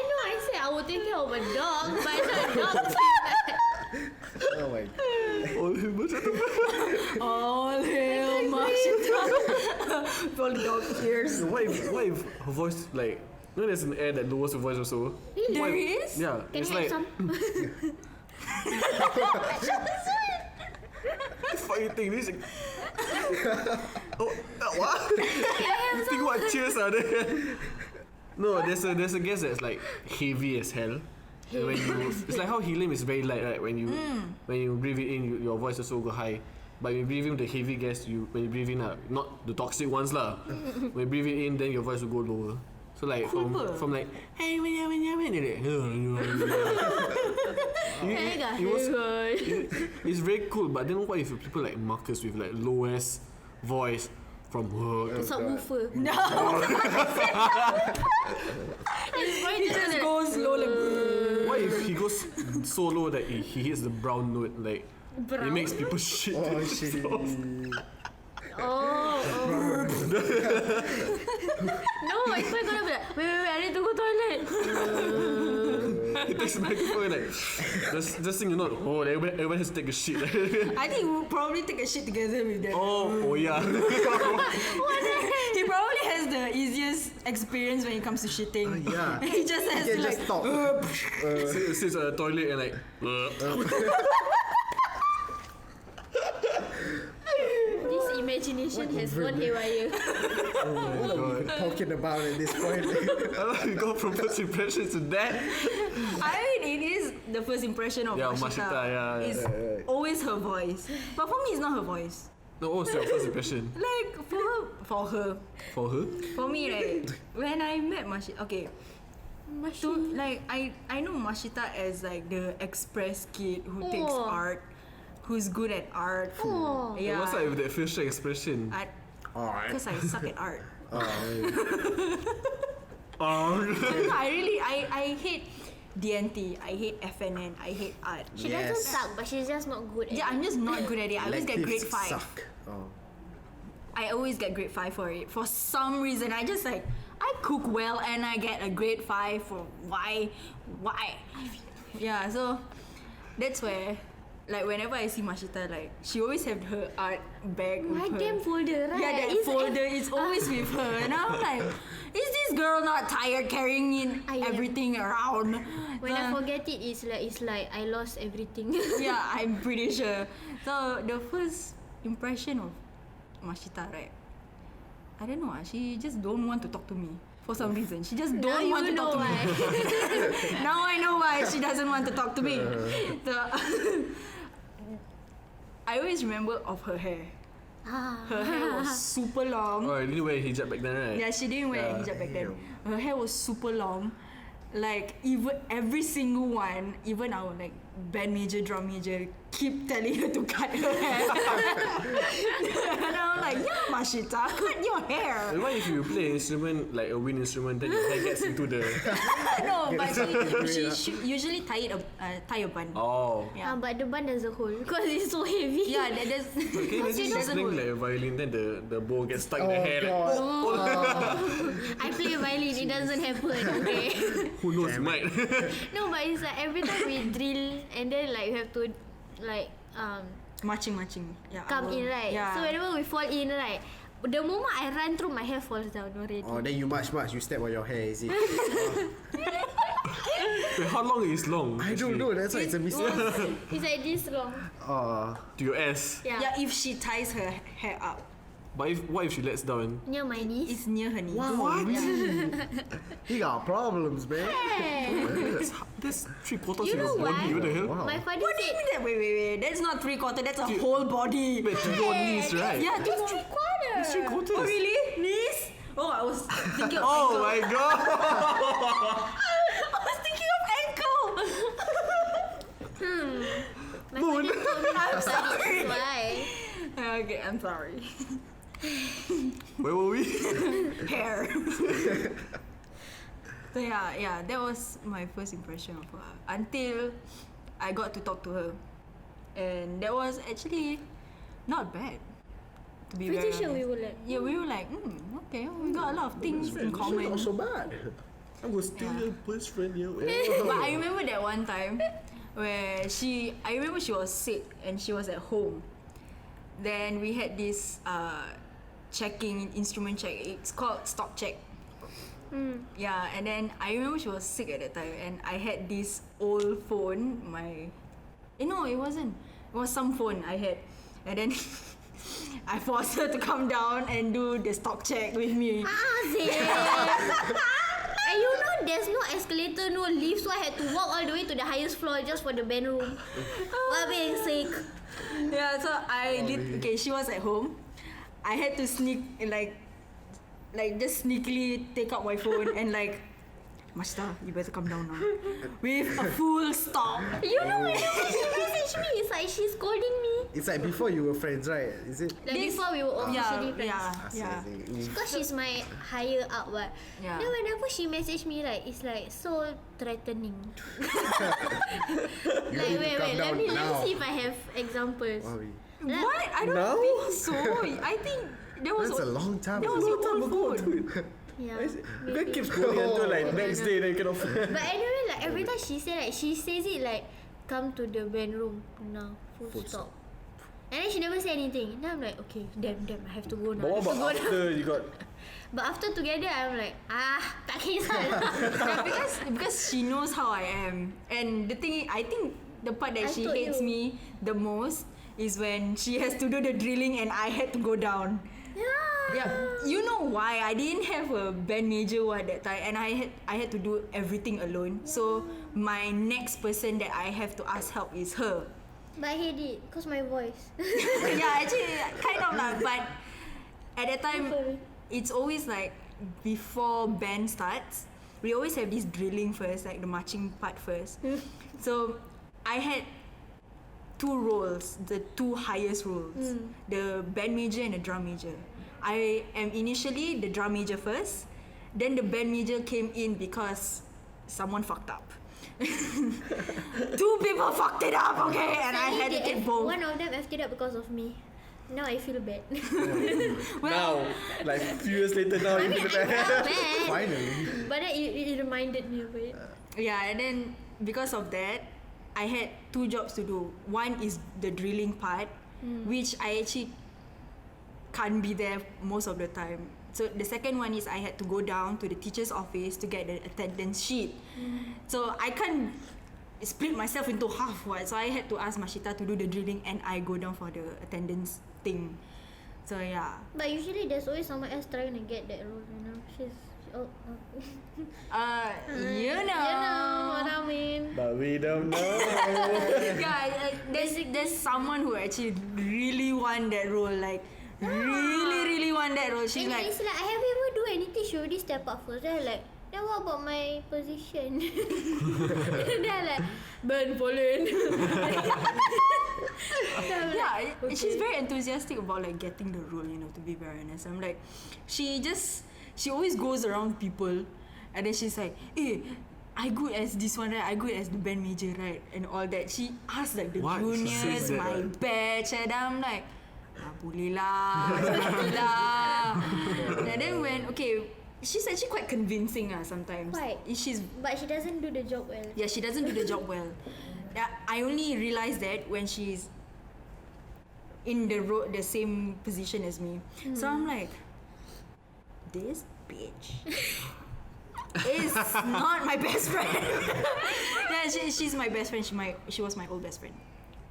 know. I said I would take care of a dog, but not dogs. Oh my God. All hail Mashita. All the dog ears. What if her voice like you know there's an air that lowers her voice also? There What if- is? Yeah, Can it's you like have some? what you think this? What? You think what cheers are there? No, there's a gas that's like heavy as hell. And when you, it's like how helium is very light, right? When you breathe it in, your voice also go high. But when you breathe in the heavy gas, when you breathe in, not the toxic ones lah. When you breathe it in, then your voice will go lower. So like from like hey when it's very cool. But then what if people like Marcus with like lowest voice from her? Subwoofer. No. It's going He to just goes low like. What if he goes so low that he hits the brown note, like it makes people shit Oh themselves. shit. Oh. No, it's not gonna be like, wait, I need to go toilet. He takes the microphone like just sing a note. Oh, everyone has to take a shit. I think we'll probably take a shit together with them. Oh yeah. He probably has the easiest experience when it comes to shitting. Yeah. He just has You to can like. just talk. Sits at the toilet and like. This imagination has gone haywire. What are we talking about at this point? We go from first impression to that. I mean, it is the first impression of Yeah, Mashita. Mashita, yeah. It's always her voice. But for me, it's not her voice. No, what's your first impression? Like, for her. For her? For me, right, when I met Mashita, okay, like, I know Mashita as like the express kid who takes Oh. art, who's good at art. Oh. Yeah. What's up with that facial expression? Alright. Because I suck at art. Oh. I hate DNT, I hate FNN, I hate art. She Yes. doesn't suck, but she's just not good at Yeah, it. I'm just not good at it. I always get grade Electives 5. Suck. Oh. I always get grade 5 for it. For some reason, I just like, I cook well and I get a grade 5 for why? Yeah, so that's where, like, whenever I see Mashita, like, she always have her art bag with My her. damn folder, right? Yeah, that It's folder is always with her. And I'm like, is this this girl not tired carrying in everything around? When I forget it, it's like I lost everything. Yeah, I'm pretty sure. So the first impression of Mashita, right? I don't know. She just don't want to talk to me for some reason. She just don't want to talk to me. Now I know why she doesn't want to talk to me. So, I always remember of her hair. Her hair was super long. Oh, I didn't wear hijab back then, right? Yeah, she didn't wear hijab back then. Her hair was super long. Like even every single one, even our like band major, drum major, keep telling her to cut her hair. And I'm like, yeah, Mashita, cut your hair. And what if you play instrument like a wind instrument, then your hair gets into the? No, but she usually tie a bun. Oh. Yeah. But the bun doesn't hold because it's so heavy. Yeah, that's. Can you imagine she's playing like a violin, then the bow gets stuck in the hair? Like, I play violin, it doesn't happen. Okay. who knows? It might. No, but it's like every time we drill and then like we have to like Marching. Yeah. come in, right? Yeah. So whenever we fall in, right, the moment I run through, my hair falls down already. Oh, then you march, you step on your hair, is it? Wait, how long is long? I don't know, that's why it's a mystery. It's like this long. To your ass. Yeah. Yeah, if she ties her hair up, But what if she lets down? Near my knees. it's near her knees. What? He got problems, man. That's 3/4 of You know your body. why? What the hell? Wow. My father What do you said, mean that? Wait. That's not 3/4. That's a whole body. Wait, to your knees, right? Yeah, it's 3/4. It's 3/4. Oh, really? Knees? Oh, I was thinking of Oh ankle. my god! I was thinking of ankle. My father told me I'm sorry. why. Okay, I'm sorry. Where were we? Hair. So yeah, that was my first impression of her until I got to talk to her, and that was actually not bad. To be Pretty very sure we honest. were like, Yeah, we were like, okay, we got a lot of things in common. Not so bad. I was still your best friend, yo. But I remember that one time where I remember she was sick and she was at home. Then we had this instrument check. It's called stock check. Yeah, and then I remember she was sick at that time, and I had this old phone. No, it wasn't. It was some phone I had, and then I forced her to come down and do the stock check with me. and you know there's no escalator, no lift, so I had to walk all the way to the highest floor just for the band room. While being sick. Yeah, so okay, she was at home. I had to sneak like just sneakily take out my phone and like, Mashita, you better come down now. With a full stop. You know when she messaged me, it's like she's scolding me. It's like before you were friends, right? Is it? Like before we were officially friends. Yeah. Because she's my higher up, but Yeah. then whenever she message me, like it's like so threatening. Like wait, let me see if I have examples. What? I don't think so. I think that was That's a long time That ago. was your old phone. Yeah. You can keep scrolling until like next day, then you cannot. But anyway, like every time she says it like, come to the band room now, full stop. And then she never say anything. Then I'm like, okay, damn, I have to go now. But what about after you got? But after together, I'm like, tak kisah. Yeah, because she knows how I am. And the thing is, I think the part that I she told hates you. me the most is when she has to do the drilling and I had to go down. Yeah, you know why? I didn't have a band major at that time, and I had to do everything alone. So my next person that I have to ask help is her. But I hate it, cause my voice. Yeah, actually, kind of lah. But at that time, it's always like before band starts, we always have this drilling first, like the marching part first. So I had two roles, the two highest roles, the band major and the drum major. I am initially the drum major first, then the band major came in because someone fucked up. Two people fucked it up, okay, and I had to take both. One of them effed it up because of me. Now I feel bad. Now, like few years later, now you feel bad. bad. Finally. But then it reminded me of it. Yeah, and then because of that, I had two jobs to do. One is the drilling part, which I actually can't be there most of the time. So the second one is I had to go down to the teacher's office to get the attendance sheet. So I can't split myself into half, what? So I had to ask Mashita to do the drilling and I go down for the attendance thing. So yeah. But usually there's always someone else trying to get that role, you know. She's You know what I mean. But we don't know. Yeah, there's someone who actually really want that role, like really want that role. She's And like, it's like, I haven't even do anything. She already step up first. Then like, then what about my position? Then like, burn fallen. yeah, she's very enthusiastic about like getting the role, you know, to be very honest. I'm like, she always goes around people and then she's like, hey, I good as this one, right? I good as the band major, right? And all that. She asks like the What? She juniors, says that, my right? batch, and I'm like, boleh lah, boleh lah. And then when, she's actually quite convincing sometimes. Quite. But she doesn't do the job well. Yeah, she doesn't do the job well. I only realised that when she's in the same position as me. So I'm like, this bitch is not my best friend. Yeah, she's my best friend. She was my old best friend.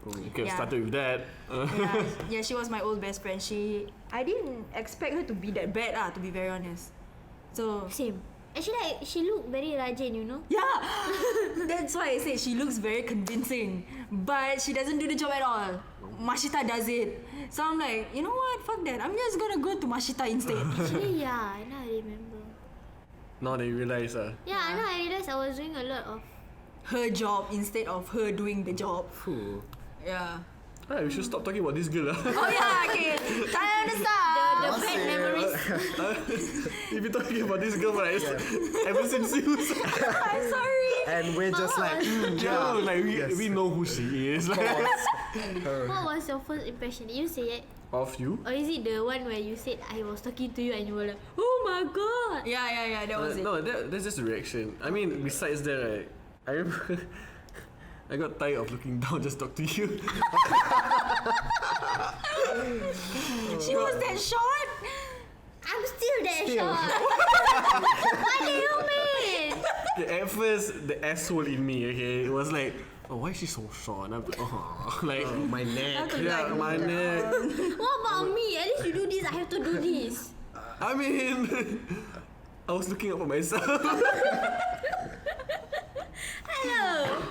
You could have Yeah. started with that. Yeah, she was my old best friend. I didn't expect her to be that bad, to be very honest. So Same. Actually, like, she look very rajin, you know. yeah, that's why I say she looks very convincing, but she doesn't do the job at all. Mashita does it. So I'm like, you know what? Fuck that. I'm just gonna go to Mashita instead. Actually, yeah, now I remember. Now that you realise, Yeah, now I realised I was doing a lot of. Her job instead of her doing the job. Phew. Yeah. we should stop talking about this girl. Oh yeah, okay. Time to stop. The bad memories. If you're talking about this girl, right? Ever since you I'm sorry. And we're just like, yeah, like we know who she is. Like, What was your first impression? Did you say it? of you? Or is it the one where you said I was talking to you and you were like, oh my god? Yeah, that was it. No, that's just a reaction. I mean, besides that, right? I remember I got tired of looking down just talk to you. She was that short. I'm still that short. What do you mean? At first, the asshole in me, okay, it was like, oh, why is she so short? And I'm like, my neck. yeah, my neck. What about me? At least you do this, I have to do this. I mean, I was looking out for myself. Hello.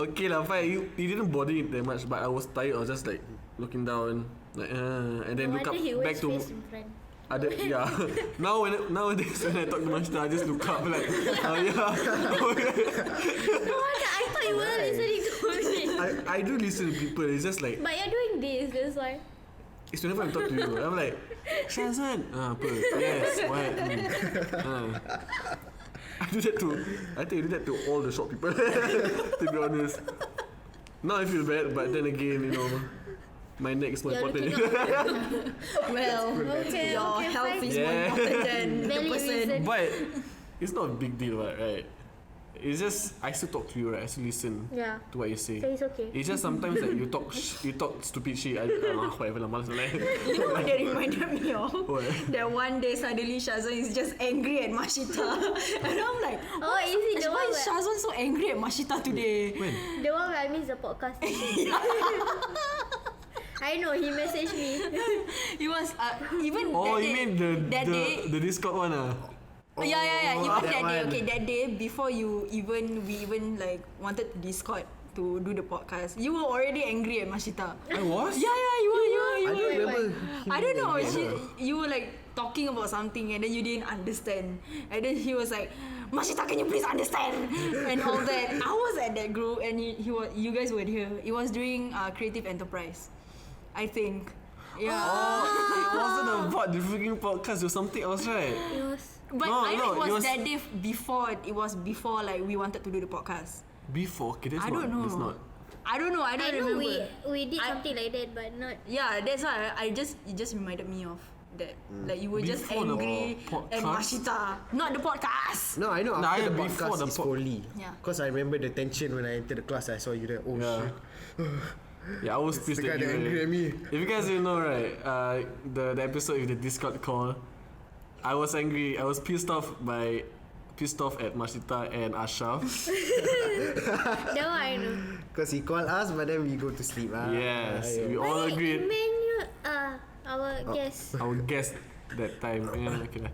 Okay lah, fine. You didn't bother it that much, but I was tired. I was just like looking down, like, and then No look up wonder he back always to face in front. other. Yeah. Nowadays when I talk to Mashita, I just look up like, oh yeah. No wonder I thought you were listening to me. I do listen to people. It's just like, But you're doing this, that's why. it's whenever I talk to you, I'm like, Syazwan, apa? Yes, what? I think I do that to all the short people. To be honest. Now I feel bad, but then again, you know, my neck is more You're important. Well, Okay, your okay, health fine. is more Yeah. important than the Valid person. reason. But it's not a big deal, right? It's just I still talk to you, right? I still listen Yeah. to what you say. So it's okay. It's just sometimes that you talk stupid shit. Whatever lah, malas lah. You know what that reminded me of? What? That one day suddenly Syazwan is just angry at Mashita. And I'm like, Oh, is it the why one is where, Syazwan so angry at Mashita today? When? the one where I missed the podcast? I know, he messaged me. It was even Oh, that you day, mean that day. the Discord one ah? Yeah. Even that that day, one. okay, that day before we even like wanted to Discord to do the podcast, you were already angry at Mashita. I was? Yeah, you were. I don't remember. I don't know. You were like talking about something and then you didn't understand. And then he was like, Mashita, can you please understand? And all that. I was at that group and you guys were here. It was during Creative Enterprise, I think. Yeah. Oh, it wasn't about the freaking podcast or something else, right? It was. But No, I know no, it was that day before. It was before like we wanted to do the podcast. Before? Okay, that's I don't know. That's not. I don't know. I don't I know remember. we did something like that, but not. Yeah, that's why it just reminded me of that. Like you were just Before the angry at podcast? Mashita, not the podcast. No, I know No, after the before podcast the is only. Yeah. Because I remember the tension when I entered the class. I saw you there. Oh Yeah. shit. Yeah, I was It's pissed the guy at that you. angry Right? at me. If you guys didn't know, right, the episode with the Discord call, I was angry. I was pissed off at Mashita and Asyraf. That one I know. Because he called us, but then we go to sleep. Yes, we Aiyo. all Why agreed. menu our guest. Our guest that time. Yeah, okay lah.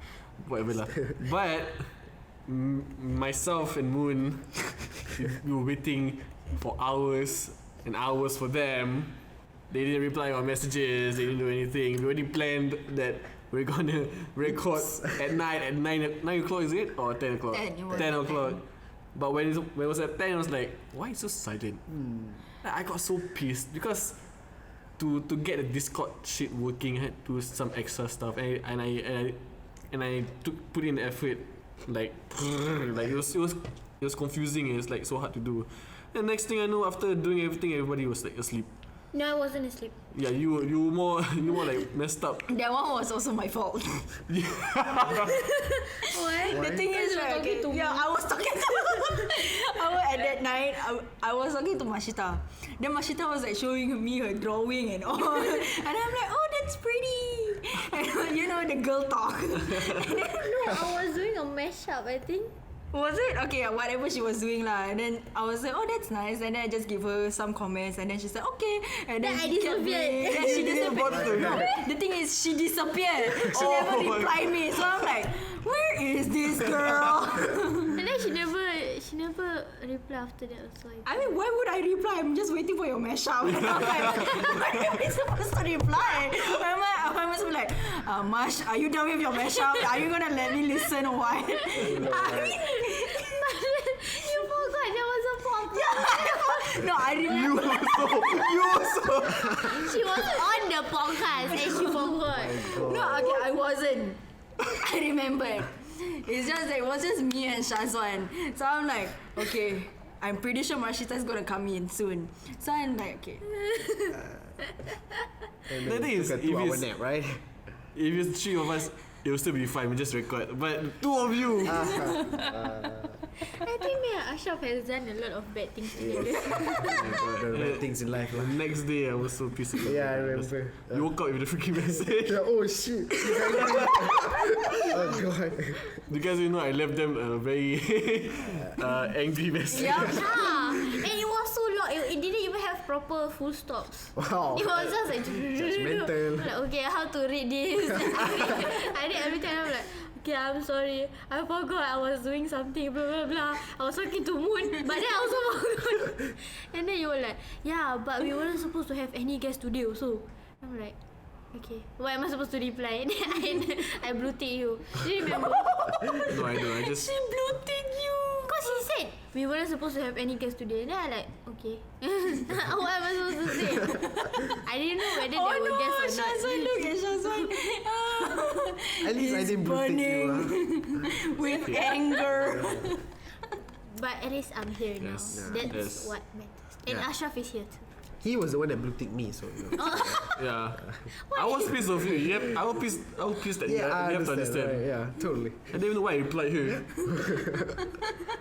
Whatever lah. But myself and Moon, we were waiting for hours and hours for them. They didn't reply our messages. They didn't do anything. We already planned that we're gonna record at night at 9 o'clock, is it? Or 10 o'clock? 10, it was 10 at o'clock. But when it was at 10, I was like, why is it so silent? I got so pissed because to get the Discord shit working, I had to do some extra stuff, and I put in the effort, like it was confusing. It's like so hard to do. And next thing I know, after doing everything, everybody was like asleep. No, I wasn't asleep. Yeah, you more like messed up. That one was also my fault. What? The thing is, right, okay, I was talking to at that night, I was talking to Mashita. Then Mashita was like showing me her drawing and all. And I'm like, oh, that's pretty. And you know, the girl talk. And then, No, I was doing a mashup, I think. was it? Okay, whatever she was doing lah. And then I was like, oh, that's nice. And then I just give her some comments. And then she said, okay. And then Then I she kept disappeared. me. Then she disappeared. No, the thing is, she disappeared. She never replied me. So I'm like, where is this girl? And then she never replied after that also. I mean, why would I reply? I'm just waiting for your mashup. And I'm like, why am I supposed to reply? I'm supposed to be like, Mash, are you done with your mashup? Are you gonna let me listen or what? I mean, You forgot there was a pop. no, I remember. You also. She was on the podcast and she forgot. No, okay, I wasn't. I remember. It's just that it was just me and Syazwan. So I'm like, okay, I'm pretty sure Mashita is gonna come in soon. So I'm like, okay. And The then thing we is, took a if 2-hour it's- nap, right? If it's 3 of us, it will still be fine. We just record. But 2 of you. I think me and Ashraf has done a lot of bad things together. The bad things in life. The next day, I was so pissed. At you. Yeah, I remember. You woke up with a freaking message. Yeah, oh shit. Oh god. Because you know, I left them a very angry message. Yeah. And it was so long. It didn't even have proper full stops. Wow. It was just like Judgmental. like, okay, how to read this? I read every time. I'm like, okay, I'm sorry. I forgot I was doing something. Blah blah blah. I was talking to Moon, but then I also forgot. And then you were like, yeah, but we weren't supposed to have any guests today also. I'm like, okay, what am I supposed to reply? Then I blue tick you. Do you remember? No, I don't. I just. She blue tick you. Because he said we weren't supposed to have any guests today. Then I like, okay. What am I supposed to say? I didn't know whether there were guests or not. Syazwan, look at Syazwan. At least I He's didn't blue tick you. with anger. But at least I'm here now. Yes. That's Yes. what matters. And Yeah. Ashraf is here too. He was the one that blue ticked me, so you know. Yeah. I was pissed off you. I was pissed that Yeah, I you have to understand. Right? Yeah, totally. I didn't even know why I replied her.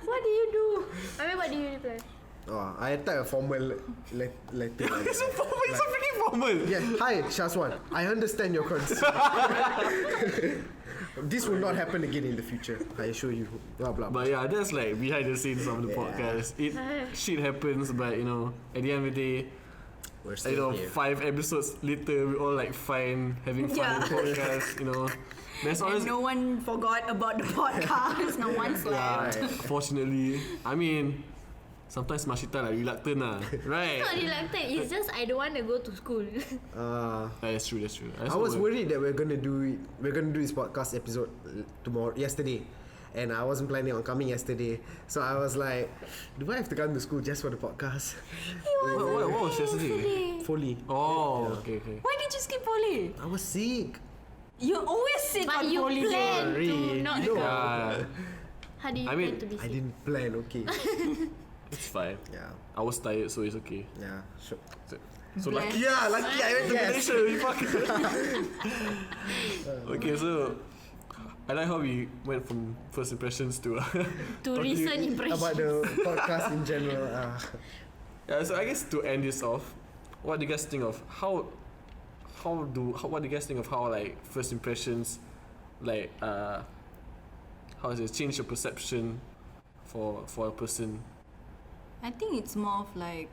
What do you do? I mean, what do you reply? Oh, I type a formal letter. It's so formal. It's so freaking formal. Yeah, hi Syazwan. I understand your concern. This will not happen again in the future. I assure you. Blah blah. But yeah, that's like behind the scenes of the Yeah. podcast. Shit happens, but you know, at the end of the day, We're you still know, here. 5 episodes later, we're all like fine, having fun Yeah. with the podcast. You know, there's And always. no one forgot about the podcast. No one slept. Yeah, fortunately, I mean, sometimes Mashita like reluctant lah, right? Not reluctant. It's just I don't want to go to school. That's true. That's true. I was worried that we're gonna do this podcast episode yesterday, and I wasn't planning on coming yesterday. So I was like, do I have to come to school just for the podcast? What was yesterday? Fully. Oh, okay. Why did you skip poly? I was sick. You're always sick But on you poly. plan Sorry. to not No. come. Yeah, How do you I mean, plan to be I sick? didn't plan. Okay. it's fine. Yeah. I was tired, so it's okay. Yeah. Sure. So Bless. lucky I went to Yes. Malaysia. You fuck. Okay, so I like how we went from first impressions to To talking- recent impression. About the podcast in general. Yeah, so I guess to end this off, what do you guys think of what do you guys think of how like first impressions like how does it change your perception for a person? I think it's more of like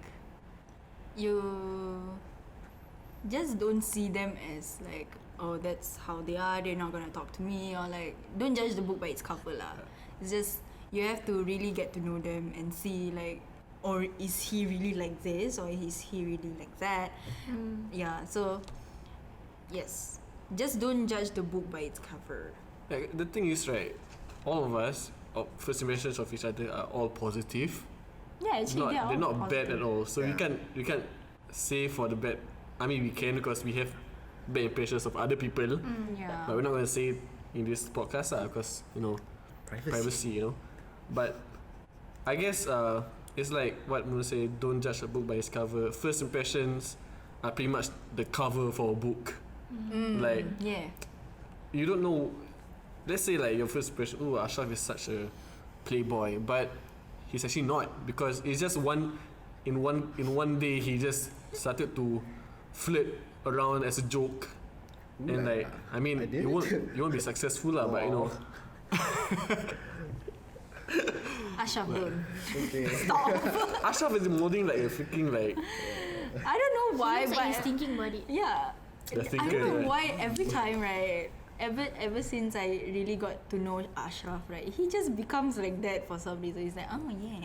you just don't see them as like, oh, that's how they are, they're not gonna talk to me, or like don't judge the book by its cover lah. It's just you have to really get to know them and see like, or is he really like this, or is he really like that? Yeah, so yes, just don't judge the book by its cover. Like, the thing is, right, all of us, first impressions of each other are all positive. Yeah, actually They're not bad positive. at all. So you can't say for the bad. I mean, we can because we have bad impressions of other people. Yeah. But we're not going to say it in this podcast because, you know, privacy, you know. But I guess it's like what Munirah said, don't judge a book by its cover. First impressions are pretty much the cover for a book. Like, Yeah. you don't know. Let's say like your first impression, oh, Asyraf is such a playboy, but he's actually not, because it's just in one day he just started to flirt around as a joke. And like, I mean, you won't be successful lah, but you know. Asyraf don't. Okay. Asyraf is molding like a freaking like I don't know why, Looks but like he's thinking about it. yeah. the I thinker. don't know Right? why every time, right? Ever since I really got to know Asyraf, right, he just becomes like that for some reason. He's like, oh yeah,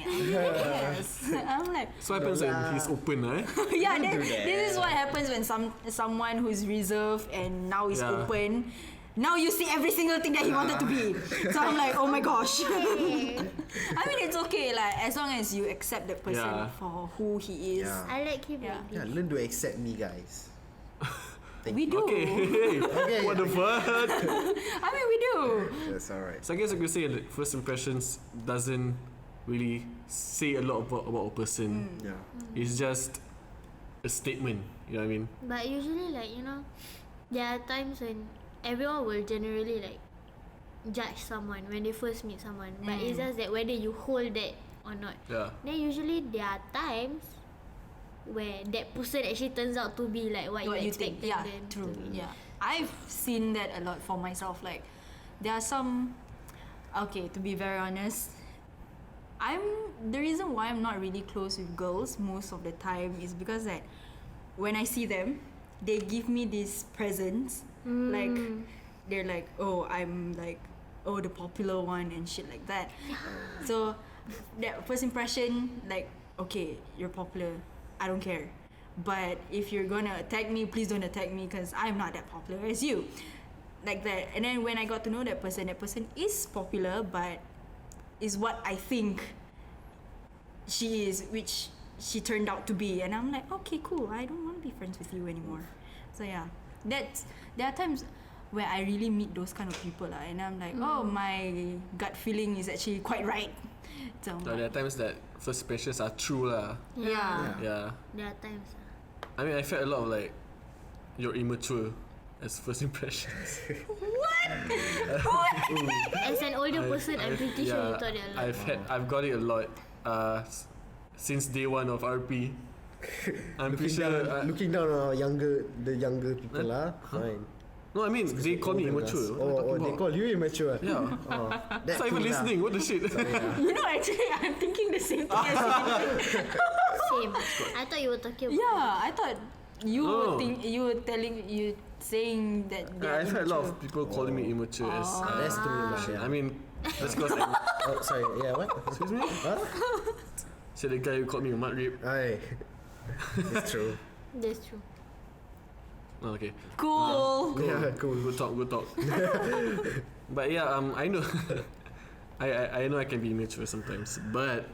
yes. I'm like, So what happens when he's open, yeah. This is what happens when someone who's reserved and now is Yeah. open. Now you see every single thing that he wanted to be. So I'm like, oh my gosh. I mean, it's okay, like as long as you accept that person Yeah. for who he is. Yeah. I like him. Yeah. Yeah, learn to accept me, guys. We do. Okay. Okay. What the fuck? I mean, we do. That's alright. So I guess I could say that first impressions doesn't really say a lot about a person. Yeah. It's just a statement. You know what I mean? But usually, like, you know, there are times when everyone will generally like judge someone when they first meet someone. But it's just that whether you hold that or not. Yeah. Then usually there are times where that person actually turns out to be like what you think. expected Yeah, them true. to be. Yeah, I've seen that a lot for myself. Like, there are some. Okay, to be very honest, the reason why I'm not really close with girls most of the time is because that when I see them, they give me these presents. Like, they're like, oh, I'm like, oh, the popular one and shit like that. So that first impression, like, okay, you're popular, I don't care. But if you're gonna attack me, please don't attack me because I'm not that popular as you. Like that. And then when I got to know that person is popular, but is what I think she is, which she turned out to be. And I'm like, okay, cool, I don't want to be friends with you anymore. So yeah, there are times where I really meet those kind of people and I'm like, oh, my gut feeling is actually quite right. So There are times that first impressions are true lah. yeah. Yeah. There are times. I mean, I felt a lot of like you're immature as first impressions. As an older person, I'm pretty sure you thought that a lot. I've got it a lot. Since day one of RP. I'm pretty sure. Looking down on the younger people lah. Fine. No, I mean they call me immature. What are you Oh, talking they about? call you immature. Yeah. Oh, It's not even listening. What the shit? You know, actually, I'm thinking the same thing as you. Same. I thought you were talking about. Yeah, I thought you No. were saying that they are I've had a lot immature. of people calling me immature as. That's too immature. I mean, that's because I Oh, sorry. Yeah, what? excuse me. Huh? Said the guy who called me a mud rape. Aye. It's true. That's true. Oh, okay. Cool. Yeah, cool. Good talk. But yeah, I know. I know I can be immature sometimes, but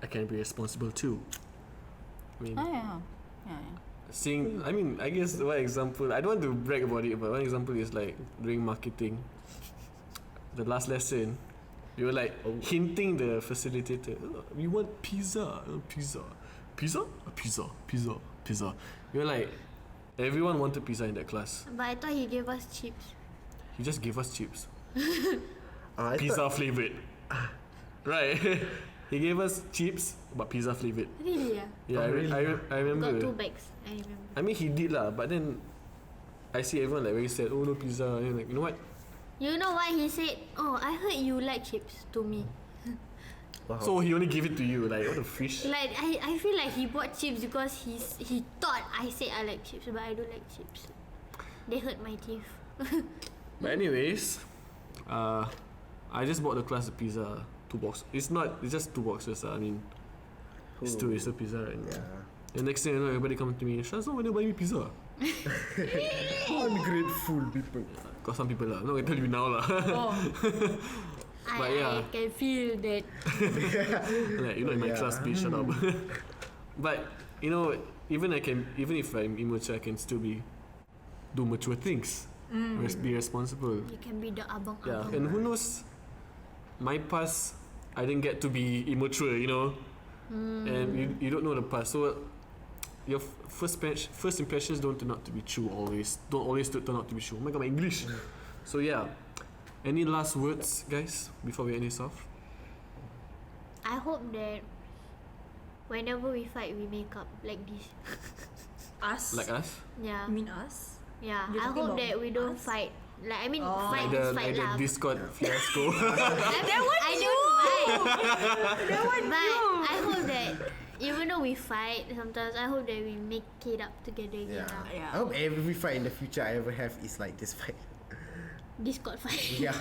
I can be responsible too. I mean, Oh yeah. seeing. I mean, I guess one example. I don't want to brag about it, but one example is like during marketing. The last lesson, we were like hinting the facilitator, "Oh, we want pizza. We were like, everyone wanted pizza in that class. But I thought he gave us chips. He just gave us chips. I Pizza thought, flavored. Right. He gave us chips, but pizza flavored. Really? Yeah. Yeah, I remember. Got 2 bags. I remember. I mean, he did lah, but then I see everyone like very sad. Oh no, pizza. And like, you know what? You know what he said? Oh, I heard you like chips to me. Wow. So he only gave it to you. Like, what a fish. Like I feel like he bought chips because he thought I said I like chips, but I don't like chips. They hurt my teeth. But anyways, I just bought the class of pizza 2 boxes. It's just 2 boxes. I mean, it's still pizza, right? Yeah. The next thing I know, everybody come to me. Syazwan, when you buy me pizza? Ungrateful people. Got some people lah. I'm not gonna tell you now lah. Oh. But yeah. I can feel that. Like, you know, in my class, bitch, shut up. But you know, even if I'm immature, I can still do mature things. Be responsible. You can be the abang. Yeah, and who knows? My past, I didn't get to be immature, you know, and you don't know the past. So your first impressions don't turn out to be true always. Don't always turn out to be true. Oh my god, my English. So yeah, any last words, guys, before we end this off? I hope that whenever we fight, we make up like this. Us? Like us? Yeah. You mean us? Yeah. You're I talking hope about that we don't us? fight. Like I mean, Oh. fight Like is the fight lah. Discord fiasco. I don't fight. But I hope that even though we fight sometimes, I hope that we make it up together again. Yeah. Lah. Yeah. I hope every fight in the future I ever have is like this fight. Discord fight. Yeah.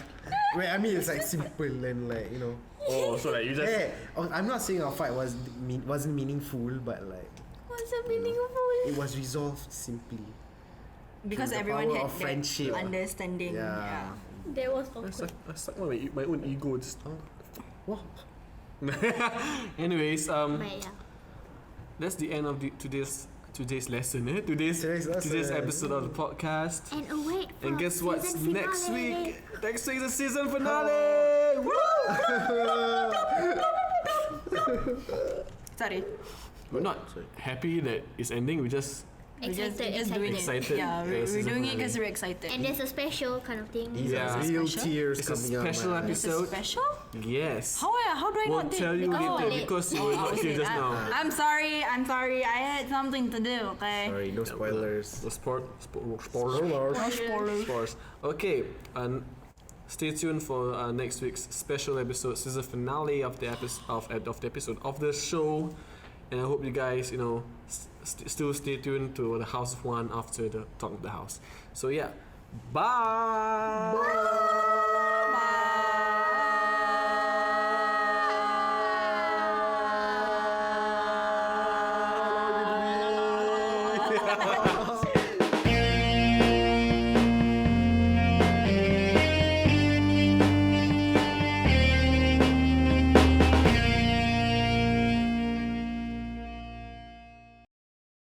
Well, I mean, it's like simple and like, you know. Oh, so like you just Yeah, I'm not saying our fight wasn't meaningful, but like What's so meaningful? it was resolved simply. Because The everyone power had of friendship. that understanding. Yeah. That was I awkward. suck my own ego. Just. Wow. Anyways, But yeah. that's the end of today's lesson. Today's lesson. episode of the podcast. And await for And guess what's season next finale. week? Next week is the season finale. Woo! Sorry. We're not happy that it's ending. We just We're Excited, just doing excited. it. Yeah, we're Season doing it finale. because we're excited. And there's a special kind of thing. These Yeah. are real Special? tears It's a coming out. special man. It's a episode. special? Yes. How do I We'll not tell you because later we're because you were not here just now. I'm sorry. I had something to do, okay? Sorry, no spoilers. The spoilers. Spoilers. Okay, and stay tuned for next week's special episode, season finale of the episode of the show. And I hope you guys, you know, still stay tuned to the House of One after the Talk of the House. So yeah, bye. Bye.